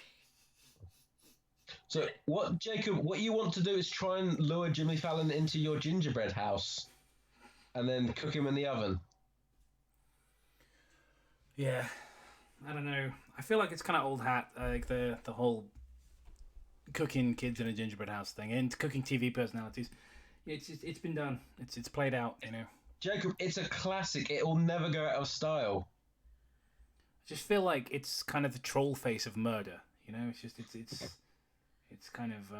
So Jacob, what you want to do is try and lure Jimmy Fallon into your gingerbread house and then cook him in the oven. Yeah, I don't know. I feel like it's kind of old hat, like the whole cooking kids in a gingerbread house thing and cooking TV personalities. It's been done. It's played out, you know. Jacob, it's a classic. It will never go out of style. I just feel like it's kind of the troll face of murder, you know. It's kind of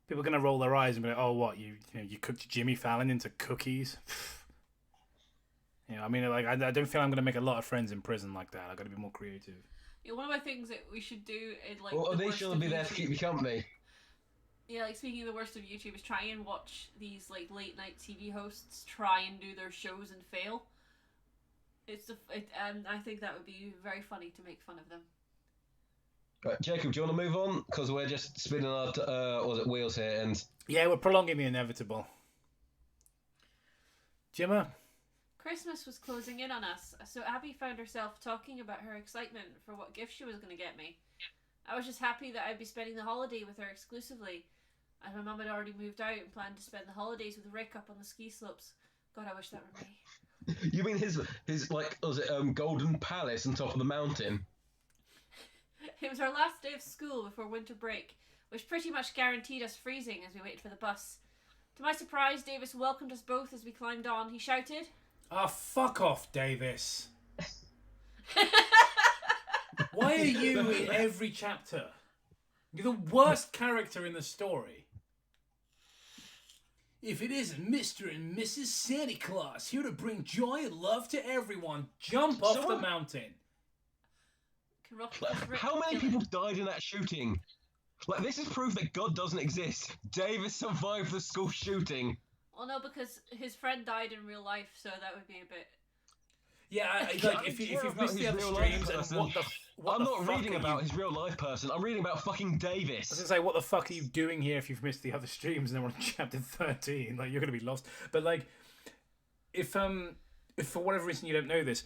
people are gonna roll their eyes and be like, "Oh, what you cooked Jimmy Fallon into cookies?" You know, I mean, like I don't feel I'm gonna make a lot of friends in prison like that. I got to be more creative. Yeah, one of my things that we should do in like. Well, they should be there to keep you company. Yeah, like speaking of the worst of YouTube, is try and watch these like late night TV hosts try and do their shows and fail. I think that would be very funny to make fun of them. Right, Jacob, do you want to move on? Because we're just spinning our wheels here, and yeah, we're prolonging the inevitable. Jimmer? Christmas was closing in on us, so Abby found herself talking about her excitement for what gift she was going to get me. I was just happy that I'd be spending the holiday with her exclusively, and my mum had already moved out and planned to spend the holidays with Rick up on the ski slopes. God, I wish that were me. You mean his like, was it Golden Palace on top of the mountain? It was our last day of school before winter break. which pretty much guaranteed us freezing as we waited for the bus. To my surprise, Davis welcomed us both as we climbed on. He shouted, "Ah, fuck off, Davis. Why are you in every chapter? You're the worst character in the story. If it isn't Mr. and Mrs. Santa Claus, here to bring joy and love to everyone, jump off the mountain." How many people died in that shooting? Like, this is proof that God doesn't exist. Davis survived the school shooting. Well, no, because his friend died in real life, so that would be a bit... Yeah, like, if you've missed the other streams, and I'm not reading about his real life person. I'm reading about fucking Davis. I was gonna say, what the fuck are you doing here if you've missed the other streams and then we're on chapter 13? Like, you're gonna be lost. But like, if for whatever reason you don't know this,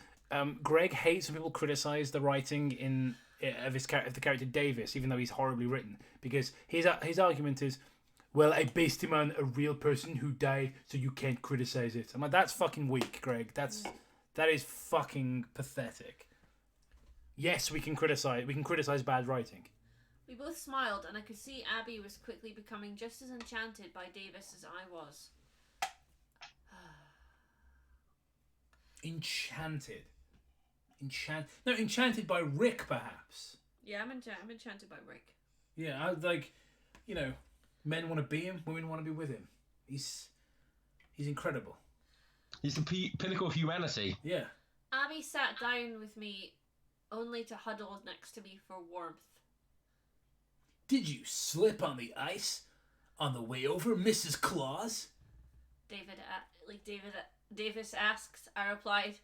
Greg hates when people criticize the writing of the character Davis, even though he's horribly written, because his argument is, well, I based him on a real person who died, so you can't criticize it. I'm like, that's fucking weak, Greg. That is fucking pathetic. Yes, we can criticize bad writing. We both smiled, and I could see Abby was quickly becoming just as enchanted by Davis as I was. Enchanted by Rick, perhaps. Yeah, I'm enchanted by Rick. Yeah, men want to be him, women want to be with him. He's incredible. He's the pinnacle of humanity. Yeah. Abby sat down with me, only to huddle next to me for warmth. "Did you slip on the ice on the way over, Mrs. Claus?" Davis asks. I replied,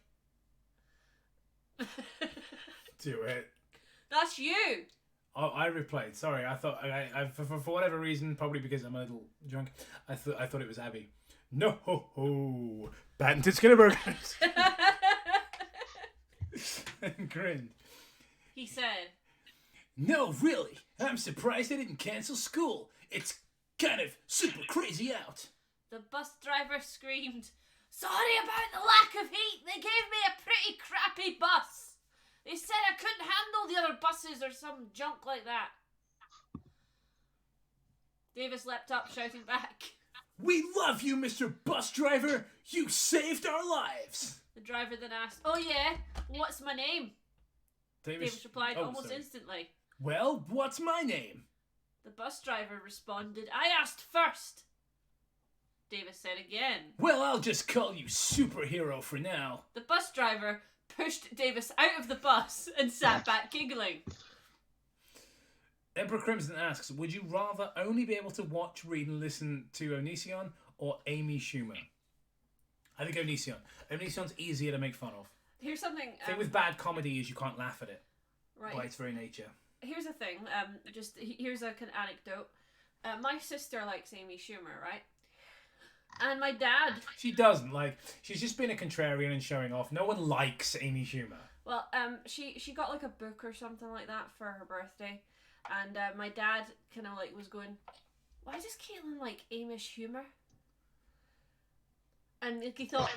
"Do it." "That's you." Oh, I replied. Sorry, I thought for whatever reason, probably because I'm a little drunk, I thought it was Abby. "No ho ho, patented Skinnerburgers." And grinned. He said, "No, really, I'm surprised they didn't cancel school. It's kind of super crazy out." The bus driver screamed, "Sorry about the lack of heat. They gave me a pretty crappy bus. They said I couldn't handle the other buses or some junk like that." Davis leapt up, shouting back, "We love you, Mr. Bus Driver. You saved our lives." The driver then asked, "Oh yeah, what's my name?" Davis replied almost instantly, "Well, what's my name?" The bus driver responded, "I asked first." Davis said again, "Well, I'll just call you Superhero for now." The bus driver pushed Davis out of the bus and sat back giggling. Emperor Crimson asks, would you rather only be able to watch, read and listen to Onision or Amy Schumer? I think Onision. Onision's easier to make fun of. Here's something... The thing with bad comedy is you can't laugh at it. Right. By its very nature. Here's the thing. Here's an anecdote. My sister likes Amy Schumer, right? And my dad... She doesn't. Like, she's just being a contrarian and showing off. No one likes Amy Schumer. Well, she got like a book or something like that for her birthday. And my dad kind of like was going, "Why does Caitlin like Amish humor?" And he thought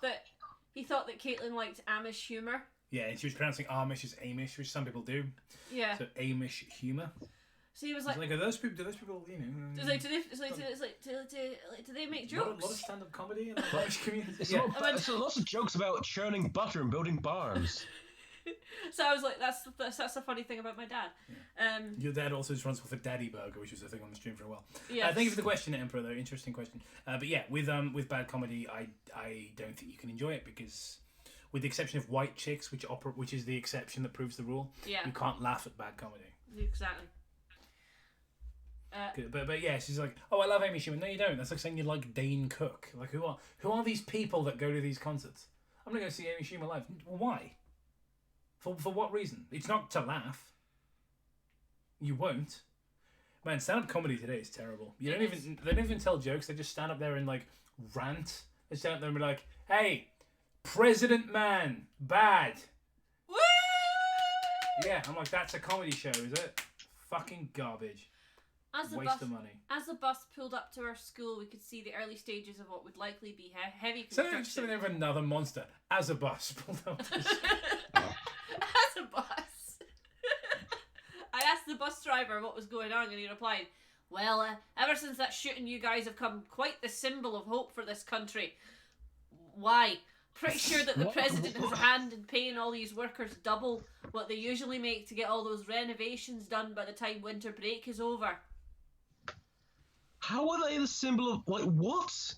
that Caitlin liked Amish humor. Yeah, and she was pronouncing Amish as Amish, which some people do. Yeah. So Amish humor. So he was like, are those people? Do those people, you know? Do they make jokes? A lot of stand-up comedy in the Irish community. It's lots of jokes about churning butter and building barns. So I was like, that's a funny thing about my dad. Yeah. Your dad also is responsible for Daddy Burger, which was a thing on the stream for a while. Yeah. Thank you for the question, Emperor. Though interesting question. But yeah, with bad comedy, I don't think you can enjoy it because, with the exception of White Chicks, which is the exception that proves the rule. Yeah. You can't laugh at bad comedy. Exactly. But yeah, she's like, "Oh, I love Amy Schumer." No, you don't. That's like saying you like Dane Cook. Like, who are these people that go to these concerts? I'm gonna go see Amy Schumer live. Well, why? For what reason? It's not to laugh. You won't. Man, stand-up comedy today is terrible. They don't even tell jokes. They just stand up there and like rant. They stand up there and be like, "Hey, President Man, bad." Woo! Yeah, I'm like, that's a comedy show, is it? Fucking garbage. Waste of money. As the bus pulled up to our school, we could see the early stages of what would likely be heavy construction. So just something over another monster. As a bus pulled up to As a bus. I asked the bus driver what was going on, and he replied, well, ever since that shooting, you guys have come quite the symbol of hope for this country. Why? Pretty sure that the president has a hand in paying all these workers double what they usually make to get all those renovations done by the time winter break is over. How are they the symbol of, like, what?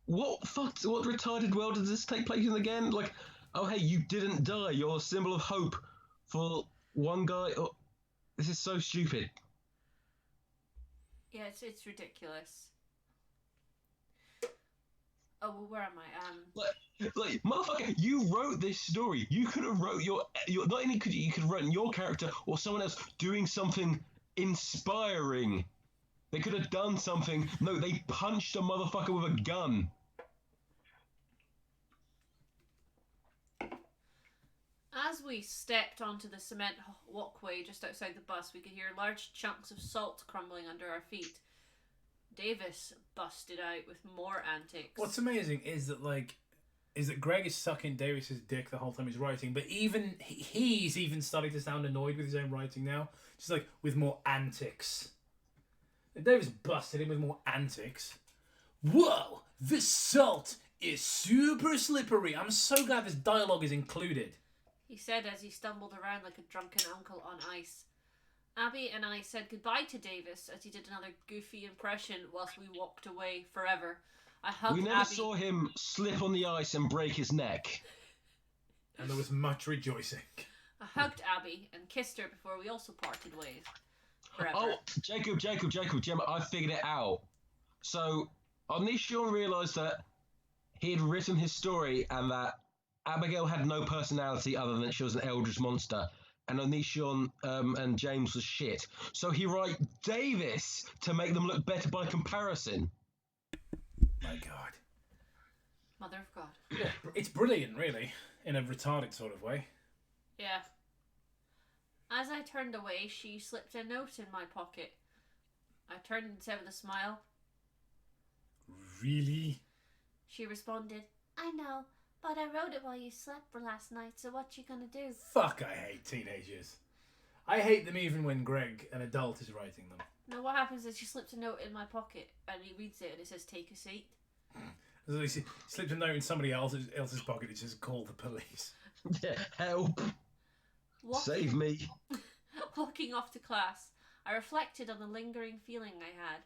What retarded world does this take place in again? Like, oh, hey, you didn't die. You're a symbol of hope for one guy. Oh, this is so stupid. Yeah, it's ridiculous. Oh, well, where am I? Like, motherfucker, you wrote this story. You could have wrote your not only could you could have written your character or someone else doing something inspiring. They could have done something. No, they punched a motherfucker with a gun. As we stepped onto the cement walkway just outside the bus, we could hear large chunks of salt crumbling under our feet. Davis busted out with more antics. What's amazing is that Greg is sucking Davis's dick the whole time he's writing, but even he's even starting to sound annoyed with his own writing now, just like with more antics. Davis busted him with more antics. Whoa, this salt is super slippery. I'm so glad this dialogue is included. He said as he stumbled around like a drunken uncle on ice. Abby and I said goodbye to Davis as he did another goofy impression whilst we walked away forever. I hugged We never Abby. saw him slip on the ice and break his neck. And there was much rejoicing. I hugged Abby and kissed her before we also parted ways. Forever. Oh, Jacob, Gemma, I figured it out. So, Onision realised that he had written his story and that Abigail had no personality other than she was an eldritch monster. And Onision and James was shit. So he wrote Davis to make them look better by comparison. My God. Mother of God. Yeah, it's brilliant, really, in a retarded sort of way. Yeah. As I turned away, she slipped a note in my pocket. I turned and said with a smile. Really? She responded, I know, but I wrote it while you slept for last night, so what you gonna do? Fuck, I hate teenagers. I hate them even when Greg, an adult, is writing them. no, what happens is she slipped a note in my pocket and he reads it and it says, take a seat. So he slipped a note in somebody else's pocket. It says, call the police. Yeah, help. Save me. Walking off to class, I reflected on the lingering feeling I had,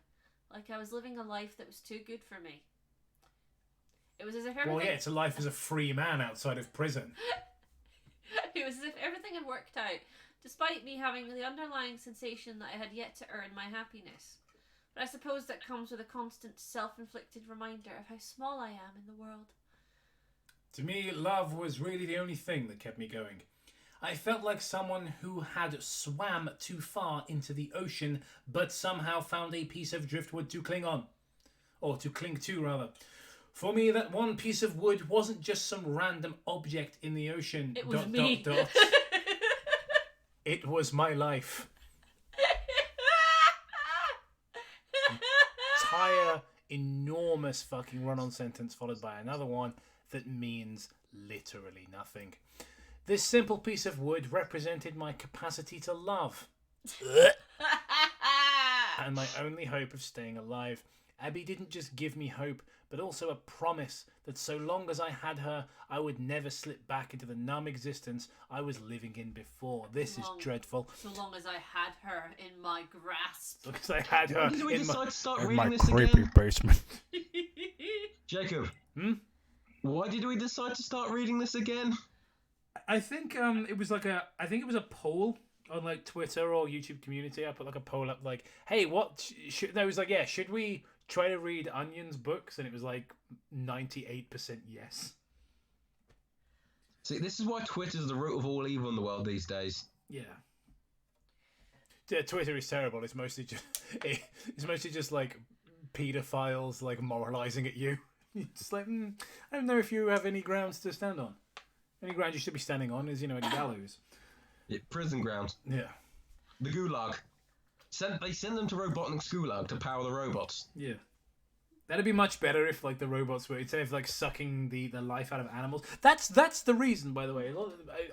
like I was living a life that was too good for me. It was as if everything... Well, yeah, it's a life as a free man outside of prison. It was as if everything had worked out, despite me having the underlying sensation that I had yet to earn my happiness. But I suppose that comes with a constant self-inflicted reminder of how small I am in the world. To me, love was really the only thing that kept me going. I felt like someone who had swam too far into the ocean, but somehow found a piece of driftwood to cling on. Or to cling to, rather. For me, that one piece of wood wasn't just some random object in the ocean. It was me. It was my life. Entire, enormous fucking run-on sentence followed by another one that means literally nothing. This simple piece of wood represented my capacity to love. And my only hope of staying alive. Abby didn't just give me hope, but also a promise that so long as I had her, I would never slip back into the numb existence I was living in before. This is dreadful. So long as I had her in my grasp. Because I had her Did we decide to start In reading my this creepy again? basement. Jacob. Why did we decide to start reading this again? I think it was like a poll on like Twitter or YouTube community. I put like a poll up like, hey, what should it was like, yeah, should we try to read Onion's books? And it was like 98% yes. See, this is why Twitter's the root of all evil in the world these days. Yeah. Yeah, Twitter is terrible. It's mostly just like pedophiles like moralizing at you. It's just like, I don't know if you have any grounds to stand on. Any ground you should be standing on is, a gallows. Yeah, prison ground. Yeah. The gulag. They send them to Robotnik's gulag to power the robots. Yeah. That'd be much better if like the robots were instead of like sucking the life out of animals. That's the reason, by the way.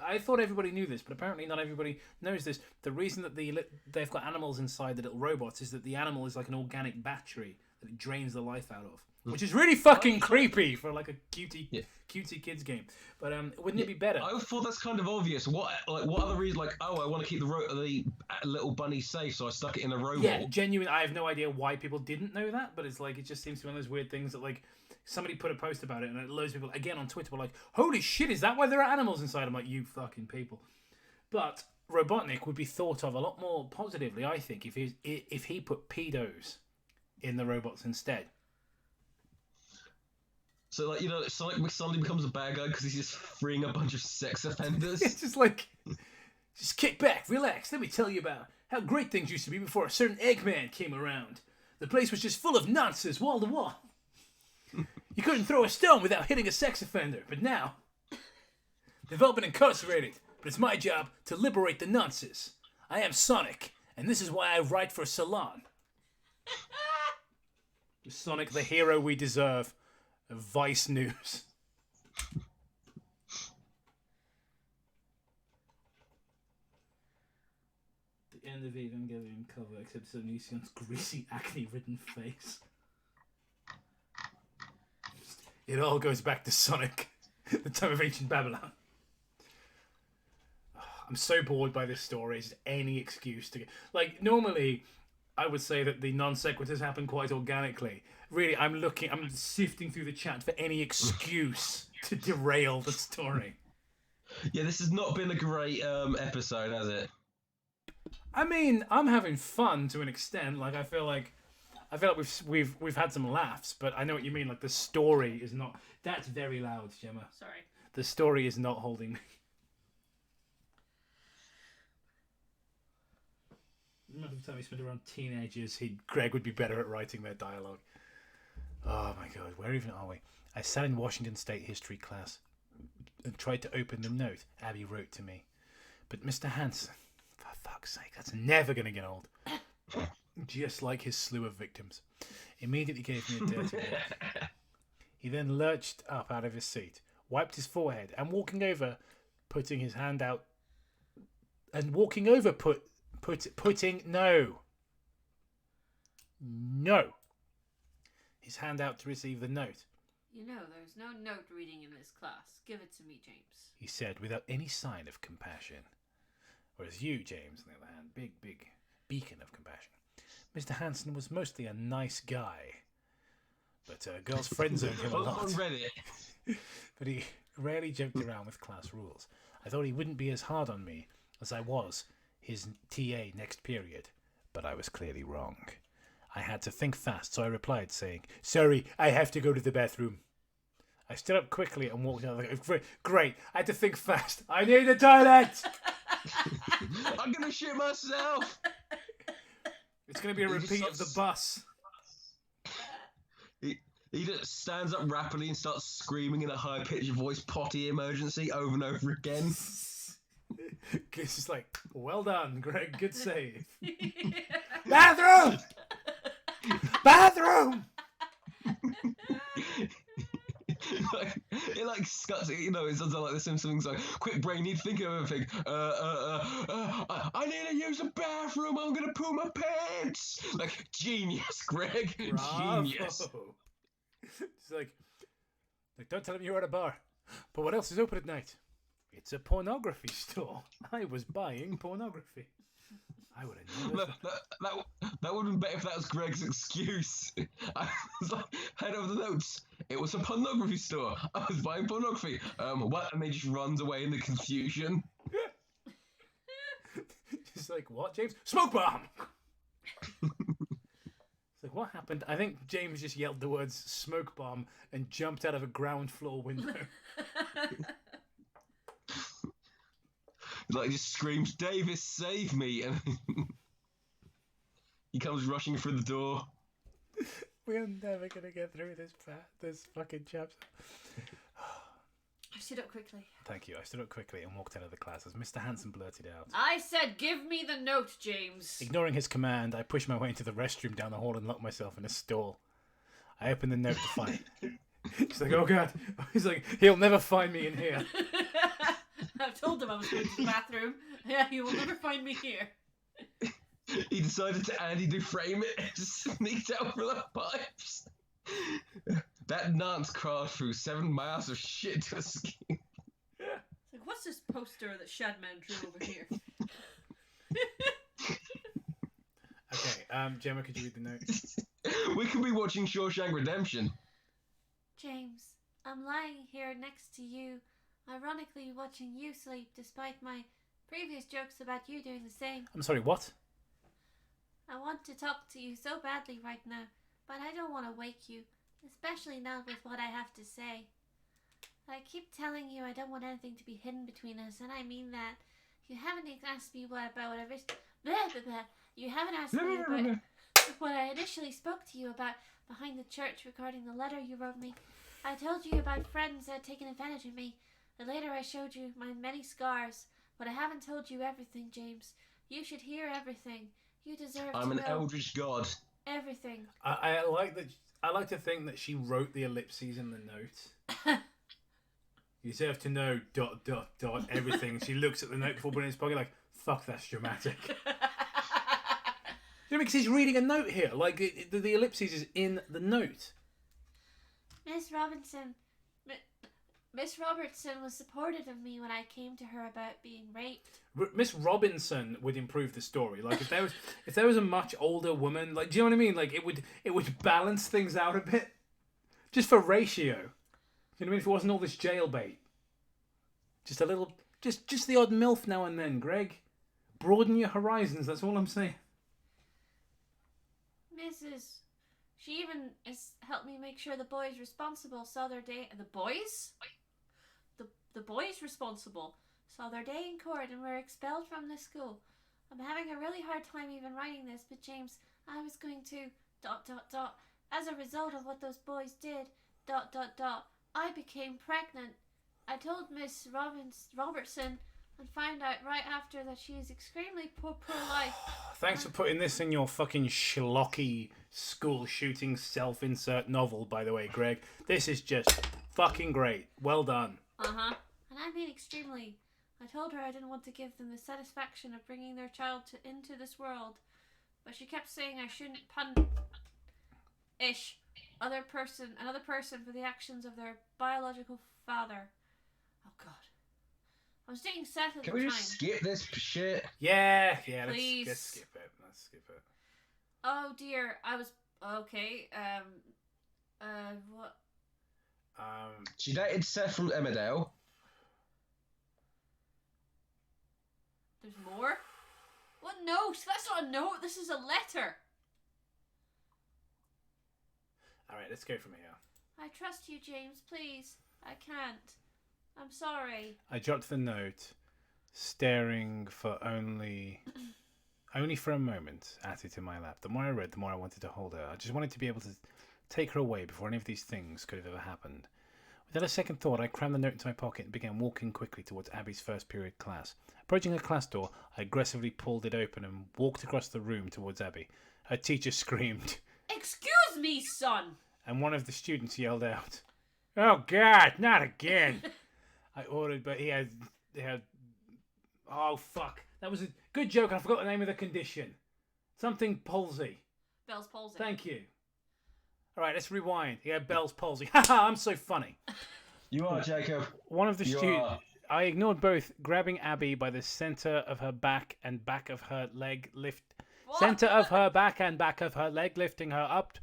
I thought everybody knew this, but apparently not everybody knows this. The reason that they've got animals inside the little robots is that the animal is like an organic battery that it drains the life out of, which is really fucking creepy for like a cutesy kids game. But wouldn't it be better? I thought that's kind of obvious. What other reason? Like, oh, I want to keep the little bunny safe, so I stuck it in a robot. Yeah, genuine. I have no idea why people didn't know that, but it's like it just seems to be one of those weird things that like somebody put a post about it, and loads of people again on Twitter were like, "Holy shit, is that why there are animals inside?" I'm like, "You fucking people." But Robotnik would be thought of a lot more positively, I think, if he put pedos in the robots instead. So, like, Sonic suddenly becomes a bad guy because he's just freeing a bunch of sex offenders. It's just like, just kick back, relax. Let me tell you about how great things used to be before a certain Eggman came around. The place was just full of nonsense, wall to wall. You couldn't throw a stone without hitting a sex offender, but now they've all been incarcerated. But it's my job to liberate the nonsense. I am Sonic, and this is why I write for Salon. Sonic, the hero we deserve. Vice News. The end of Evangelion cover, except it's Onision's greasy, acne-ridden face. It all goes back to Sonic, the time of ancient Babylon. I'm so bored by this story. It's any excuse to get... Like, normally, I would say that the non-sequiturs happen quite organically. Really, I'm sifting through the chat for any excuse to derail the story. Yeah, this has not been a great episode, has it? I mean, I'm having fun to an extent. Like, I feel like we've had some laughs, but I know what you mean. Like, the story is not. That's very loud, Gemma. Sorry. The story is not holding me. The amount of time he spent around teenagers, Greg would be better at writing their dialogue. Oh my god, where even are we? I sat in Washington State history class and tried to open the note Abby wrote to me. But Mr. Hanson, for fuck's sake, that's never going to get old. Just like his slew of victims. Immediately gave me a dirty look. He then lurched up out of his seat, wiped his forehead, and walking over, putting his hand out, and walking over, putting no, his hand out to receive the note. You know, there's no note reading in this class. Give it to me, James. He said without any sign of compassion. Whereas you, James, on the other hand, big beacon of compassion. Mr. Hanson was mostly a nice guy. But girls friend-zoned him a lot. On Reddit. But he rarely joked around with class rules. I thought he wouldn't be as hard on me as I was his TA next period. But I was clearly wrong. I had to think fast, so I replied, saying, "Sorry, I have to go to the bathroom." I stood up quickly and walked out. Great, I had to think fast. I need the toilet! I'm going to shit myself! It's going to be a repeat of the bus. He just stands up rapidly and starts screaming in a high-pitched voice, "Potty emergency," over and over again. It's just like, well done, Greg, good save. Bathroom! Bathroom! It scuts, it sounds like the Simpsons, like, quick brain, need to think of everything. I need to use the bathroom, I'm gonna poo my pants! Like, genius, Greg. Bravo. Genius. It's like, don't tell him you're at a bar. But what else is open at night? It's a pornography store. I was buying pornography. I would have never... That would have been better if that was Greg's excuse. I was like, head over the notes. It was a pornography store. I was buying pornography. What? And they just runs away in the confusion. Just like, what, James? Smoke bomb! It's like, what happened? I think James just yelled the words smoke bomb and jumped out of a ground floor window. Like, just screams, "Davis, save me!" And he comes rushing through the door. We're never gonna get through this fucking chapter. I stood up quickly. Thank you. I stood up quickly and walked out of the class as Mr. Hanson blurted out. I said, "Give me the note, James." Ignoring his command, I pushed my way into the restroom down the hall and locked myself in a stall. I open the note to find. She's like, oh god. He's like, he'll never find me in here. I've told him I was going to the bathroom. Yeah, he will never find me here. He decided to Andy Dufresne it and sneaked out through the pipes. That nonce crawled through 7 miles of shit to escape. It's like, what's this poster that Shadman drew over here? Okay, Gemma, could you read the note? We could be watching Shawshank Redemption. James, I'm lying here next to you, ironically watching you sleep despite my previous jokes about you doing the same. I'm sorry, what? I want to talk to you so badly right now, but I don't want to wake you, especially not with what I have to say. I keep telling you I don't want anything to be hidden between us, and I mean that. You haven't asked me what I wish. Blah, blah, blah. You haven't asked me about what I initially spoke to you about behind the church regarding the letter you wrote me. I told you about friends that had taken advantage of me. And later I showed you my many scars, but I haven't told you everything, James. You should hear everything. You deserve to know. I'm an eldritch god. Everything. I like that. I like to think that she wrote the ellipses in the note. You deserve to know ... everything. She looks at the note before putting it in his pocket like, fuck, that's dramatic. You know, because he's reading a note here. Like, the ellipses is in the note. Miss Robertson was supportive of me when I came to her about being raped. Miss Robinson would improve the story. Like, if there was a much older woman, like, do you know what I mean? Like, it would balance things out a bit, just for ratio. You know what I mean? If it wasn't all this jailbait, just a little, just the odd MILF now and then, Greg. Broaden your horizons. That's all I'm saying. She even has helped me make sure the boys responsible saw their day. The boys? The boys responsible saw their day in court and were expelled from the school. I'm having a really hard time even writing this, but James, I was going to ... As a result of what those boys did ... I became pregnant. I told Miss Robertson and found out right after that she is extremely poor life. Thanks for putting this in your fucking schlocky school shooting self-insert novel, by the way, Greg. This is just fucking great. Well done. Uh-huh. And I mean extremely. I told her I didn't want to give them the satisfaction of bringing their child into this world, but she kept saying I shouldn't punish another person for the actions of their biological father. Oh God. I was dating Seth at the time. Can we just skip this shit? Yeah, Please. let's skip it. Let's skip it. Oh dear, I was okay. What? She dated Seth from Emmerdale. There's more? What note? That's not a note. This is a letter. All right, let's go from here. I trust you, James. Please. I can't. I'm sorry. I dropped the note, staring for only for a moment at it in my lap. The more I read, the more I wanted to hold her. I just wanted to be able to take her away before any of these things could have ever happened. Without a second thought, I crammed the note into my pocket and began walking quickly towards Abby's first period class. Approaching her class door, I aggressively pulled it open and walked across the room towards Abby. Her teacher screamed, Excuse me, son. and one of the students yelled out, "Oh God, not again!" I ordered, but he had. Oh fuck! That was a good joke. And I forgot the name of the condition. Something palsy. Bell's palsy. Thank you. All right, let's rewind. He had Bell's palsy. Haha! I'm so funny. You are, Jacob. One of the You students. are. I ignored both, grabbing Abby by the center of her back and back of her leg, What? center of her back and back of her leg, lifting her up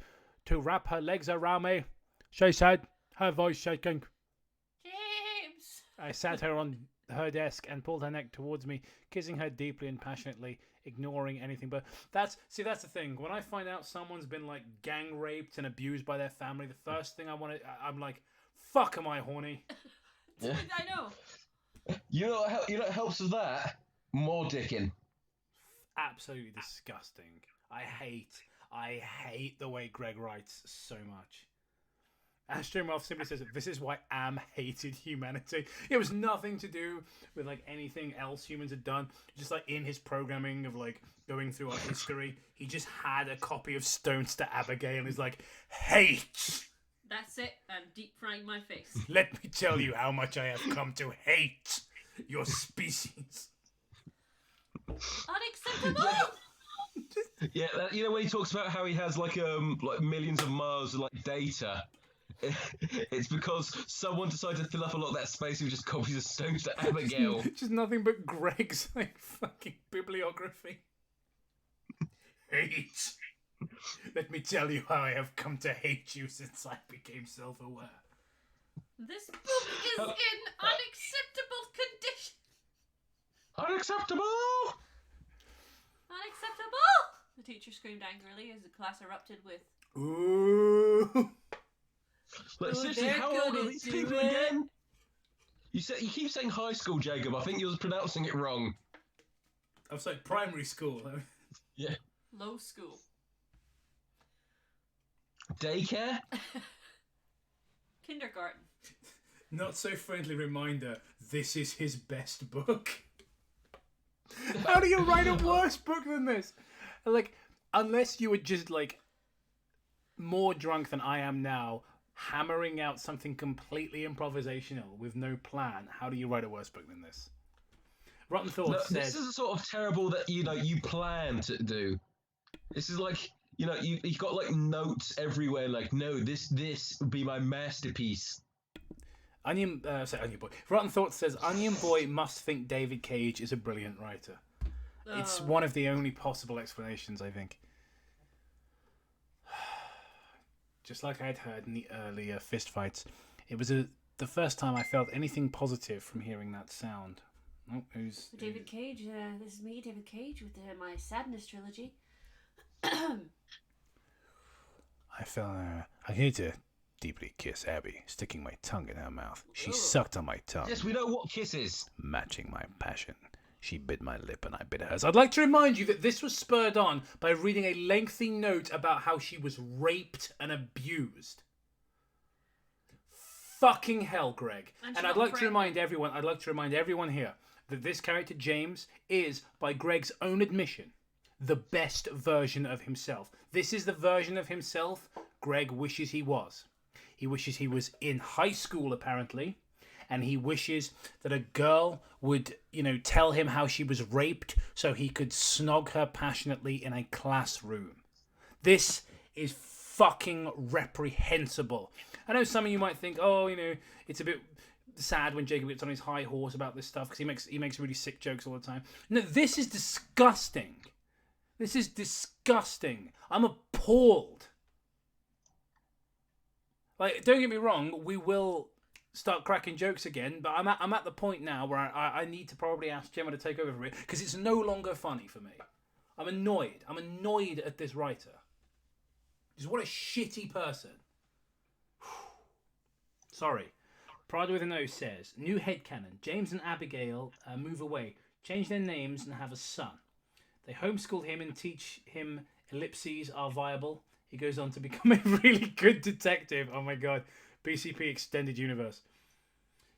to wrap her legs around me. She said, her voice shaking. James. I sat her on her desk and pulled her neck towards me, kissing her deeply and passionately, ignoring anything but... That's the thing. When I find out someone's been, like, gang raped and abused by their family, the first thing I'm like, fuck, am I horny? Yeah. I know. You know what helps with that? More dicking. Absolutely disgusting. I hate the way Greg writes so much. Astromorph simply says, "This is why Am hated humanity." It was nothing to do with like anything else humans had done. Just like in his programming of like going through our history, he just had a copy of Stones to Abbigale and he's like, "Hate." That's it. I'm deep frying my face. Let me tell you how much I have come to hate your species. Unacceptable. Yeah, you know when he talks about how he has like millions of miles of like data, it's because someone decided to fill up a lot of that space with just copies of Stones to Abbigale. Just nothing but Greg's like fucking bibliography. Hate. Let me tell you how I have come to hate you since I became self-aware. This book is in unacceptable condition. Unacceptable! Unacceptable! The teacher screamed angrily as the class erupted with, Ooh. Like, seriously, they're how old are gonna these do people it. again? You keep saying high school, Jacob. I think you're pronouncing it wrong. I was like primary school. Yeah. low school. Daycare? Kindergarten. Not so friendly reminder, this is his best book. How do you write a worse book than this? Like, unless you were just like more drunk than I am now, hammering out something completely improvisational with no plan, how do you write a worse book than this? Rotten Thoughts No, says... this is a sort of terrible that, you plan to do. This is like, you've got like notes everywhere, like, no, this would be my masterpiece. Onion Boy. Rotten Thoughts says, Onion Boy must think David Cage is a brilliant writer. It's one of the only possible explanations, I think. Just like I'd heard in the earlier fistfights, it was the first time I felt anything positive from hearing that sound. Oh, David Cage, this is me, David Cage, with my Sadness trilogy. I need to deeply kiss Abby, sticking my tongue in her mouth. She sucked on my tongue. Yes, we know what kiss is. Matching my passion. She bit my lip and I bit hers. I'd like to remind you that this was spurred on by reading a lengthy note about how she was raped and abused. Fucking hell, Greg. And I'd like to remind everyone here that this character, James, is, by Greg's own admission, the best version of himself. This is the version of himself Greg wishes he was. He wishes he was in high school, apparently, and he wishes that a girl would, tell him how she was raped so he could snog her passionately in a classroom. This is fucking reprehensible. I know some of you might think, it's a bit sad when Jacob gets on his high horse about this stuff because he makes really sick jokes all the time. No, this is disgusting. This is disgusting. I'm appalled. Like, don't get me wrong, we will start cracking jokes again, but I'm at the point now where I need to probably ask Gemma to take over for it because it's no longer funny for me. I'm annoyed. I'm annoyed at this writer. Just what a shitty person. Sorry. Prada with a Nose says, new headcanon. James and Abbigale move away, change their names and have a son. They homeschool him and teach him ellipses are viable. He goes on to become a really good detective. Oh my god. BCP Extended Universe.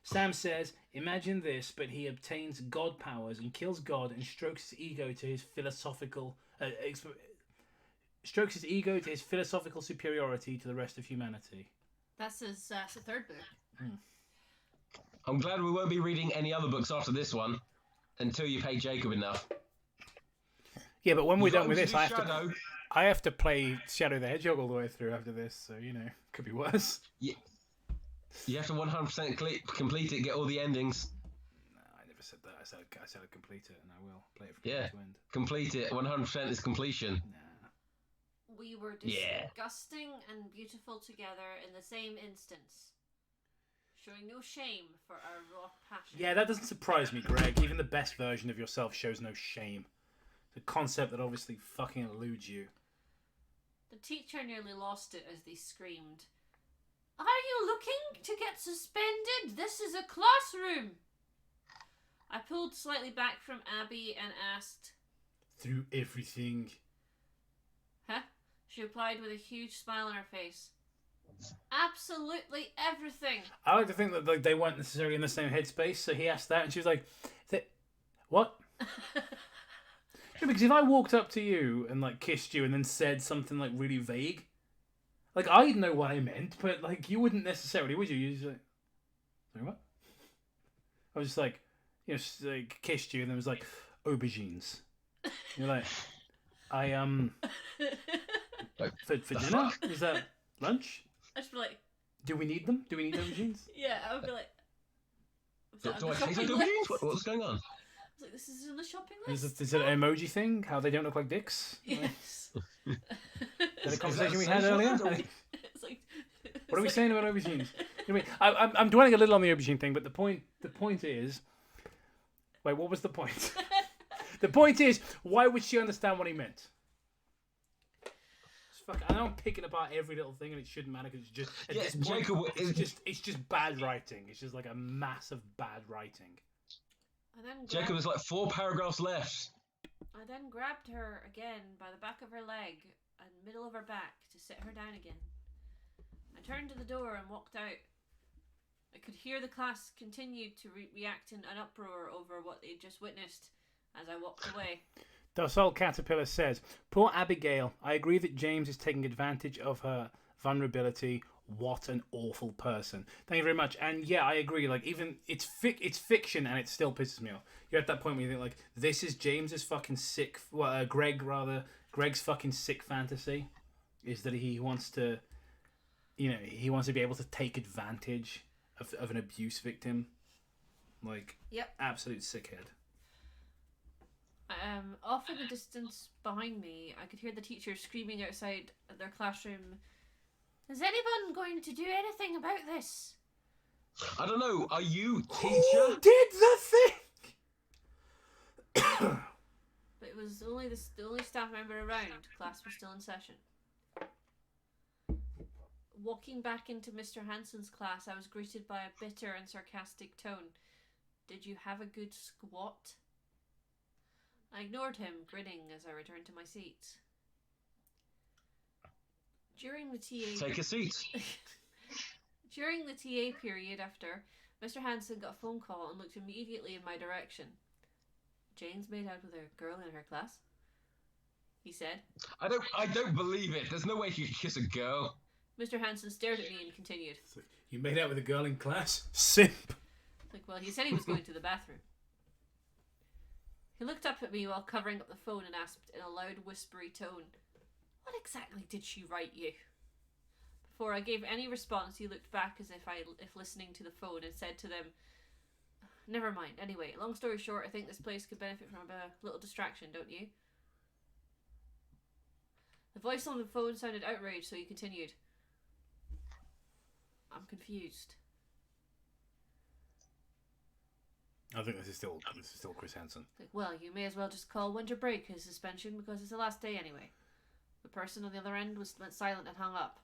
Sam says, imagine this, but he obtains god powers and kills God and strokes his ego to his philosophical superiority to the rest of humanity. That's his third book. I'm glad we won't be reading any other books after this one until you pay Jacob enough. Yeah, but when we're done with this, Shadow. I have to play Shadow the Hedgehog all the way through after this, so, could be worse. Yeah. You have to 100% complete it, get all the endings. No, I never said that. I said I'd complete it, and I will play it from beginning to end. Complete it. 100% is completion. Nah. We were disgusting and beautiful together in the same instance. Showing no shame for our raw passion. Yeah, that doesn't surprise me, Greg. Even the best version of yourself shows no shame. The concept that obviously fucking eludes you. The teacher nearly lost it as they screamed, "Are you looking to get suspended? This is a classroom!" I pulled slightly back from Abby and asked, "Through everything?" "Huh?" She replied with a huge smile on her face. Absolutely everything. I like to think that like, they weren't necessarily in the same headspace, so he asked that, and she was like, "What?" Yeah, because if I walked up to you and like kissed you and then said something like really vague, like I'd know what I meant, but like you wouldn't necessarily, would you? You'd just like, sorry, what? I was just like, like kissed you and then was like, aubergines. You're like, I Like, for dinner? Is that lunch? I just be like, Do we need them? Do we need aubergines? yeah, I would be like, do I taste like aubergines? What's going on? I was like, this is in the shopping list. Is it an emoji thing? How they don't look like dicks? Yes. Is that a conversation we had earlier? It's like, What are we saying about aubergines? I mean, I'm dwelling a little on the aubergine thing, but the point is, wait, what was the point? The point is, why would she understand what he meant? I know I'm picking apart every little thing, and it shouldn't matter because it's just at this point, Jacob, it's just bad writing. It's just like a massive bad writing. Jacob, there's like 4 paragraphs left. I then grabbed her again by the back of her leg and middle of her back to sit her down again. I turned to the door and walked out. I could hear the class continue to react in an uproar over what they'd just witnessed as I walked away. Docile Caterpillar says, "Poor Abigail. I agree that James is taking advantage of her vulnerability. What an awful person." Thank you very much. And yeah, I agree. Like, even it's fiction, and it still pisses me off. You're at that point where you think like, this is James's fucking sick. Well, Greg's fucking sick fantasy is that he wants to, he wants to be able to take advantage of an abuse victim. Like, Yep. Absolute sickhead. Off in the distance behind me, I could hear the teacher screaming outside their classroom, "Is anyone going to do anything about this?" I don't know. Are you, Who teacher? did the thing? But it was only the only staff member around. Class was still in session. Walking back into Mr. Hansen's class, I was greeted by a bitter and sarcastic tone. "Did you have a good squat?" I ignored him, grinning as I returned to my seat. During the TA... Take a seat. During the TA period after, Mr. Hansen got a phone call and looked immediately in my direction. "Jane's made out with a girl in her class," he said. I don't believe it. There's no way you could kiss a girl. Mr. Hansen stared at me and continued. You made out with a girl in class? Simp. Like, well, he said he was going to the bathroom. He looked up at me while covering up the phone and asked in a loud, whispery tone, "What exactly did she write you?" Before I gave any response, he looked back as if listening to the phone and said to them, "Never mind. Anyway, long story short, I think this place could benefit from a little distraction, don't you?" The voice on the phone sounded outraged, so he continued, "I'm confused." I think this is still Chris Hansen. Like, well, you may as well just call winter break his suspension because it's the last day anyway. The person on the other end went silent and hung up.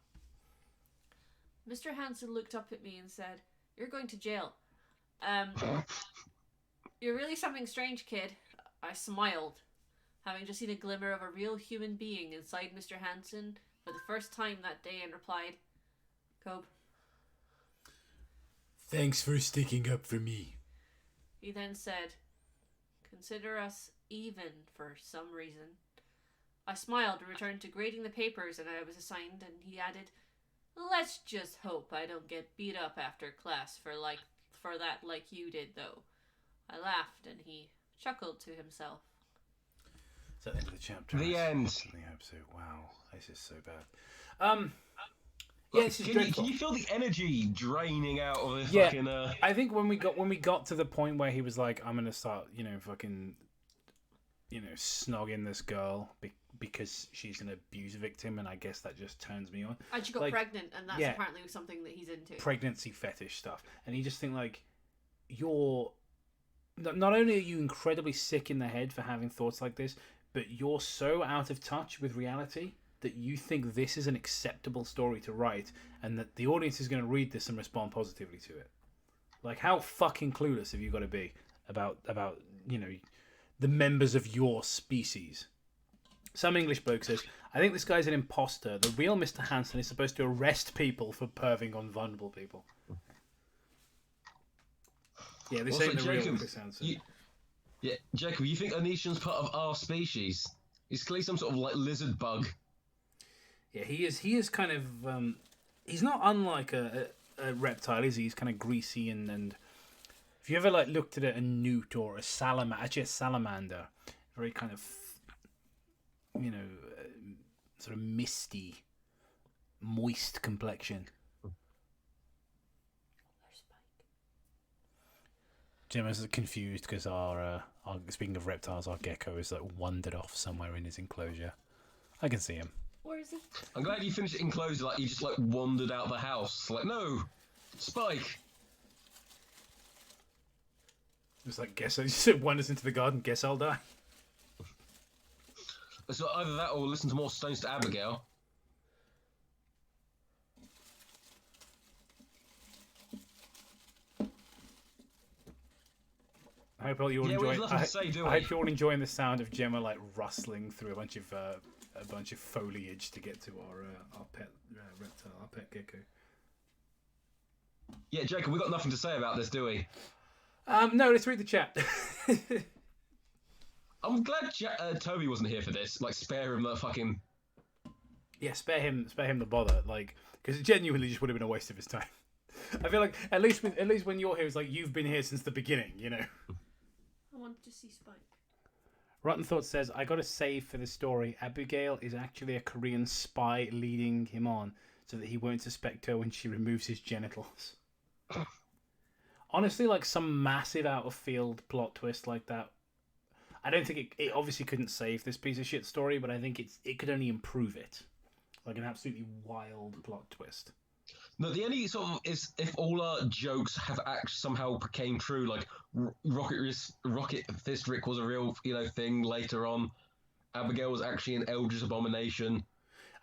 Mr. Hansen looked up at me and said, "You're going to jail." "You're really something strange, kid." I smiled, having just seen a glimmer of a real human being inside Mr. Hansen for the first time that day, and replied, "Cobe." Thanks for sticking up for me. He then said, "Consider us even for some reason." I smiled and returned to grading the papers that I was assigned, and he added, "Let's just hope I don't get beat up after class for that like you did, though." I laughed, and he chuckled to himself. Is that the end of the chapter? The end. I hope so. Wow, this is so bad. Yeah, this is dreadful. Can you feel the energy draining out of this Yeah, fucking... I think when we got to the point where he was like, "I'm gonna start, fucking, snogging this girl because she's an abuse victim," and I guess that just turns me on. And she got Like, pregnant, and that's yeah. apparently something that he's into. Pregnancy fetish stuff, and you just think like, you're not only are you incredibly sick in the head for having thoughts like this, but you're so out of touch with reality that you think this is an acceptable story to write, and that the audience is going to read this and respond positively to it. Like, how fucking clueless have you got to be about the members of your species? Some English bloke says, I think this guy's an imposter. The real Mr. Hansen is supposed to arrest people for perving on vulnerable people. Yeah, this ain't the real Chris Hansen. Yeah, Jacob, you think Onision's part of our species? He's clearly some sort of like lizard bug. Yeah, he is. He is kind of. He's not unlike a reptile, is he? He's kind of greasy and. If you ever like looked at a newt or a salamander, actually a salamander, very kind of, sort of misty, moist complexion. Jim is confused because our speaking of reptiles, our gecko is like wandered off somewhere in his enclosure. I can see him. Where is he? I'm glad you finished it enclosure. Like you just like wandered out the house. Like no, Spike. It's like guess I just wanders into the garden. Guess I'll die. So either that or listen to more Stones to Abbigale. I hope all you all enjoy. I hope you're all enjoying the sound of Gemma like rustling through a bunch of foliage to get to our pet reptile, our pet gecko. Yeah, Jacob, we got nothing to say about this, do we? No, let's read the chat. I'm glad Toby wasn't here for this. Like, spare him that fucking. Yeah, spare him the bother. Like, because it genuinely just would have been a waste of his time. I feel like at least when you're here, it's like you've been here since the beginning. I wanted to see Spike. Rotten Thought says, I got a save for this story. Abbigale is actually a Korean spy leading him on so that he won't suspect her when she removes his genitals. Honestly, like some massive out of field plot twist like that. I don't think it obviously couldn't save this piece of shit story, but I think it could only improve it. Like an absolutely wild plot twist. No, the only sort of is if all our jokes have actually somehow came true, like Rocket Fist Rick was a real thing later on. Abbigale was actually an Eldritch abomination.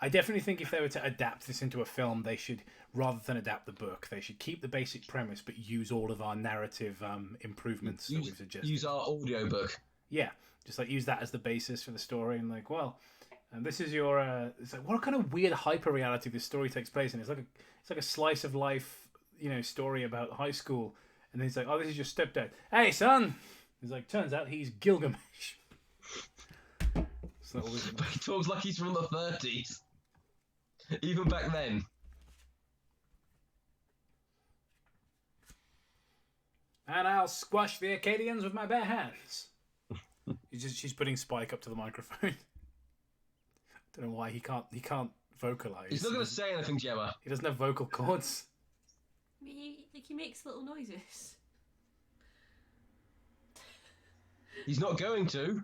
I definitely think if they were to adapt this into a film, they should, rather than adapt the book, they should keep the basic premise but use all of our narrative improvements that we've suggested. Use our audiobook. Yeah, just like use that as the basis for the story and like, well, and this is your. It's like what kind of weird hyper reality this story takes place in. It's like a slice of life, story about high school, and then he's like, oh, this is your stepdad. Hey, son. He's like, turns out he's Gilgamesh. But he talks like he's from the 30s. Even back then. And I'll squash the Acadians with my bare hands. She's putting Spike up to the microphone. Don't know why he can't vocalize. He's not going to say anything, Gemma. He doesn't have vocal cords. He makes little noises. He's not going to.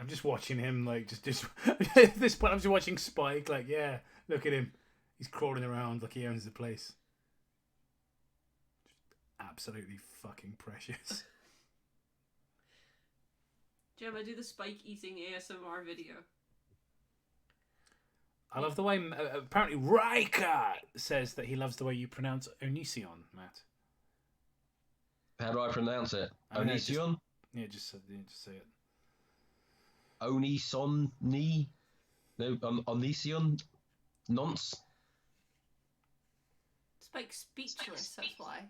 I'm just watching him, like, just at this point, I'm just watching Spike, like, yeah, look at him. He's crawling around like he owns the place. Just absolutely fucking precious. Gemma, do the Spike eating ASMR video. I love the way, apparently, Riker says that he loves the way you pronounce Onision, Matt. How do I pronounce it? Onision? Just say it. Onisonni? No, Onision? Nonce? Spike's speechless, that's why.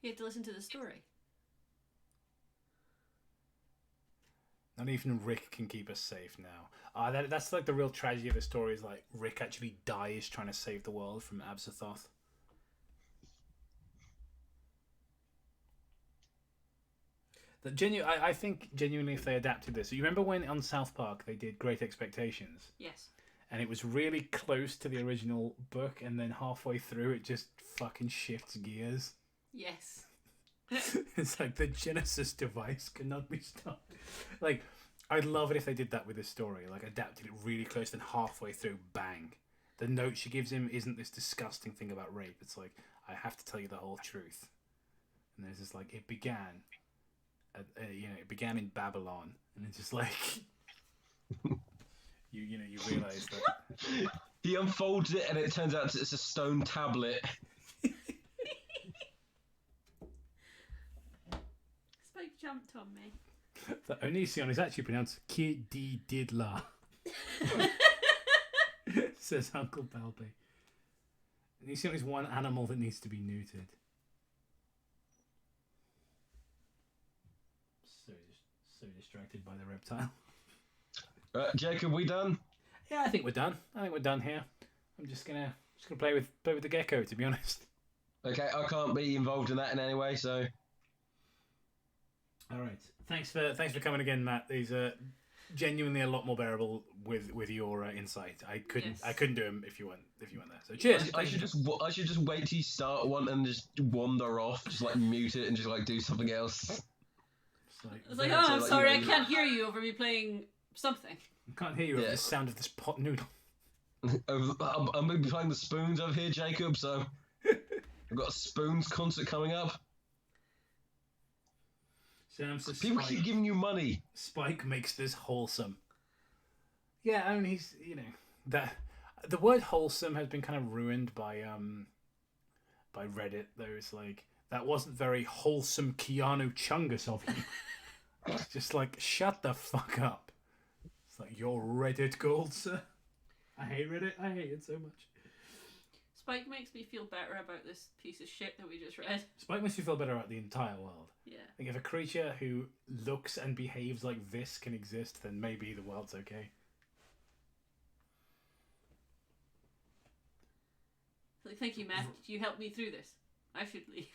He had to listen to the story. Not even Rick can keep us safe now. That's like the real tragedy of the story is like Rick actually dies trying to save the world from Absithoth. I think genuinely if they adapted this, you remember when on South Park they did Great Expectations? Yes. And it was really close to the original book, and then halfway through it just fucking shifts gears. Yes. It's like the Genesis device cannot be stopped. Like, I'd love it if they did that with this story. Like, adapted it really close, then halfway through, bang. The note she gives him isn't this disgusting thing about rape. It's like, I have to tell you the whole truth. And there's this, like, it began in Babylon. And it's just like, you realise that. He unfolds it and it turns out it's a stone tablet. Spike jumped on me. The Onision is actually pronounced Ki-di-did-la. Says Uncle Balby. You see, there's one animal that needs to be neutered. So distracted by the reptile. Jacob, we done? Yeah, I think we're done. I think we're done here. I'm just gonna play with the gecko, to be honest. Okay, I can't be involved in that in any way, so. All right. Thanks for coming again, Matt. These are genuinely a lot more bearable with your insight. I couldn't do them if you weren't there. So cheers. I should just wait till you start one and just wander off, just like mute it and just like do something else. It's like, oh, I'm sorry, I can't hear you over me playing something. I can't hear you over the sound of this pot noodle. I'm going to be playing the spoons over here, Jacob, so I've got a spoons concert coming up. People keep giving you money. Spike makes this wholesome. Yeah, I mean, he's, that the word wholesome has been kind of ruined by Reddit. Though it's like, that wasn't very wholesome Keanu Chungus of you. It's just like, shut the fuck up. It's like, you're Reddit gold, sir. I hate Reddit. I hate it so much. Spike makes me feel better about this piece of shit that we just read. Spike makes you feel better about the entire world. Yeah. Like, if a creature who looks and behaves like this can exist, then maybe the world's okay. Like, thank you, Matt. You helped me through this. I should leave.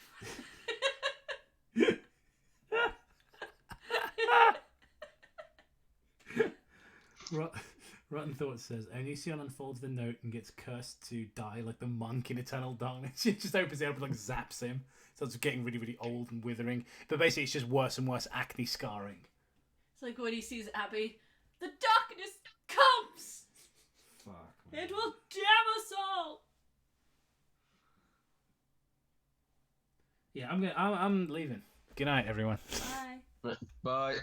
Rotten Thoughts says, Onision unfolds the note and gets cursed to die like the monk in Eternal Darkness. She just opens it up and like zaps him. Starts getting really, really old and withering. But basically it's just worse and worse acne scarring. It's like when he sees Abby, the darkness comes! Fuck, man. It will damn us all! Yeah, I'm leaving. Good night, everyone. Bye. Bye.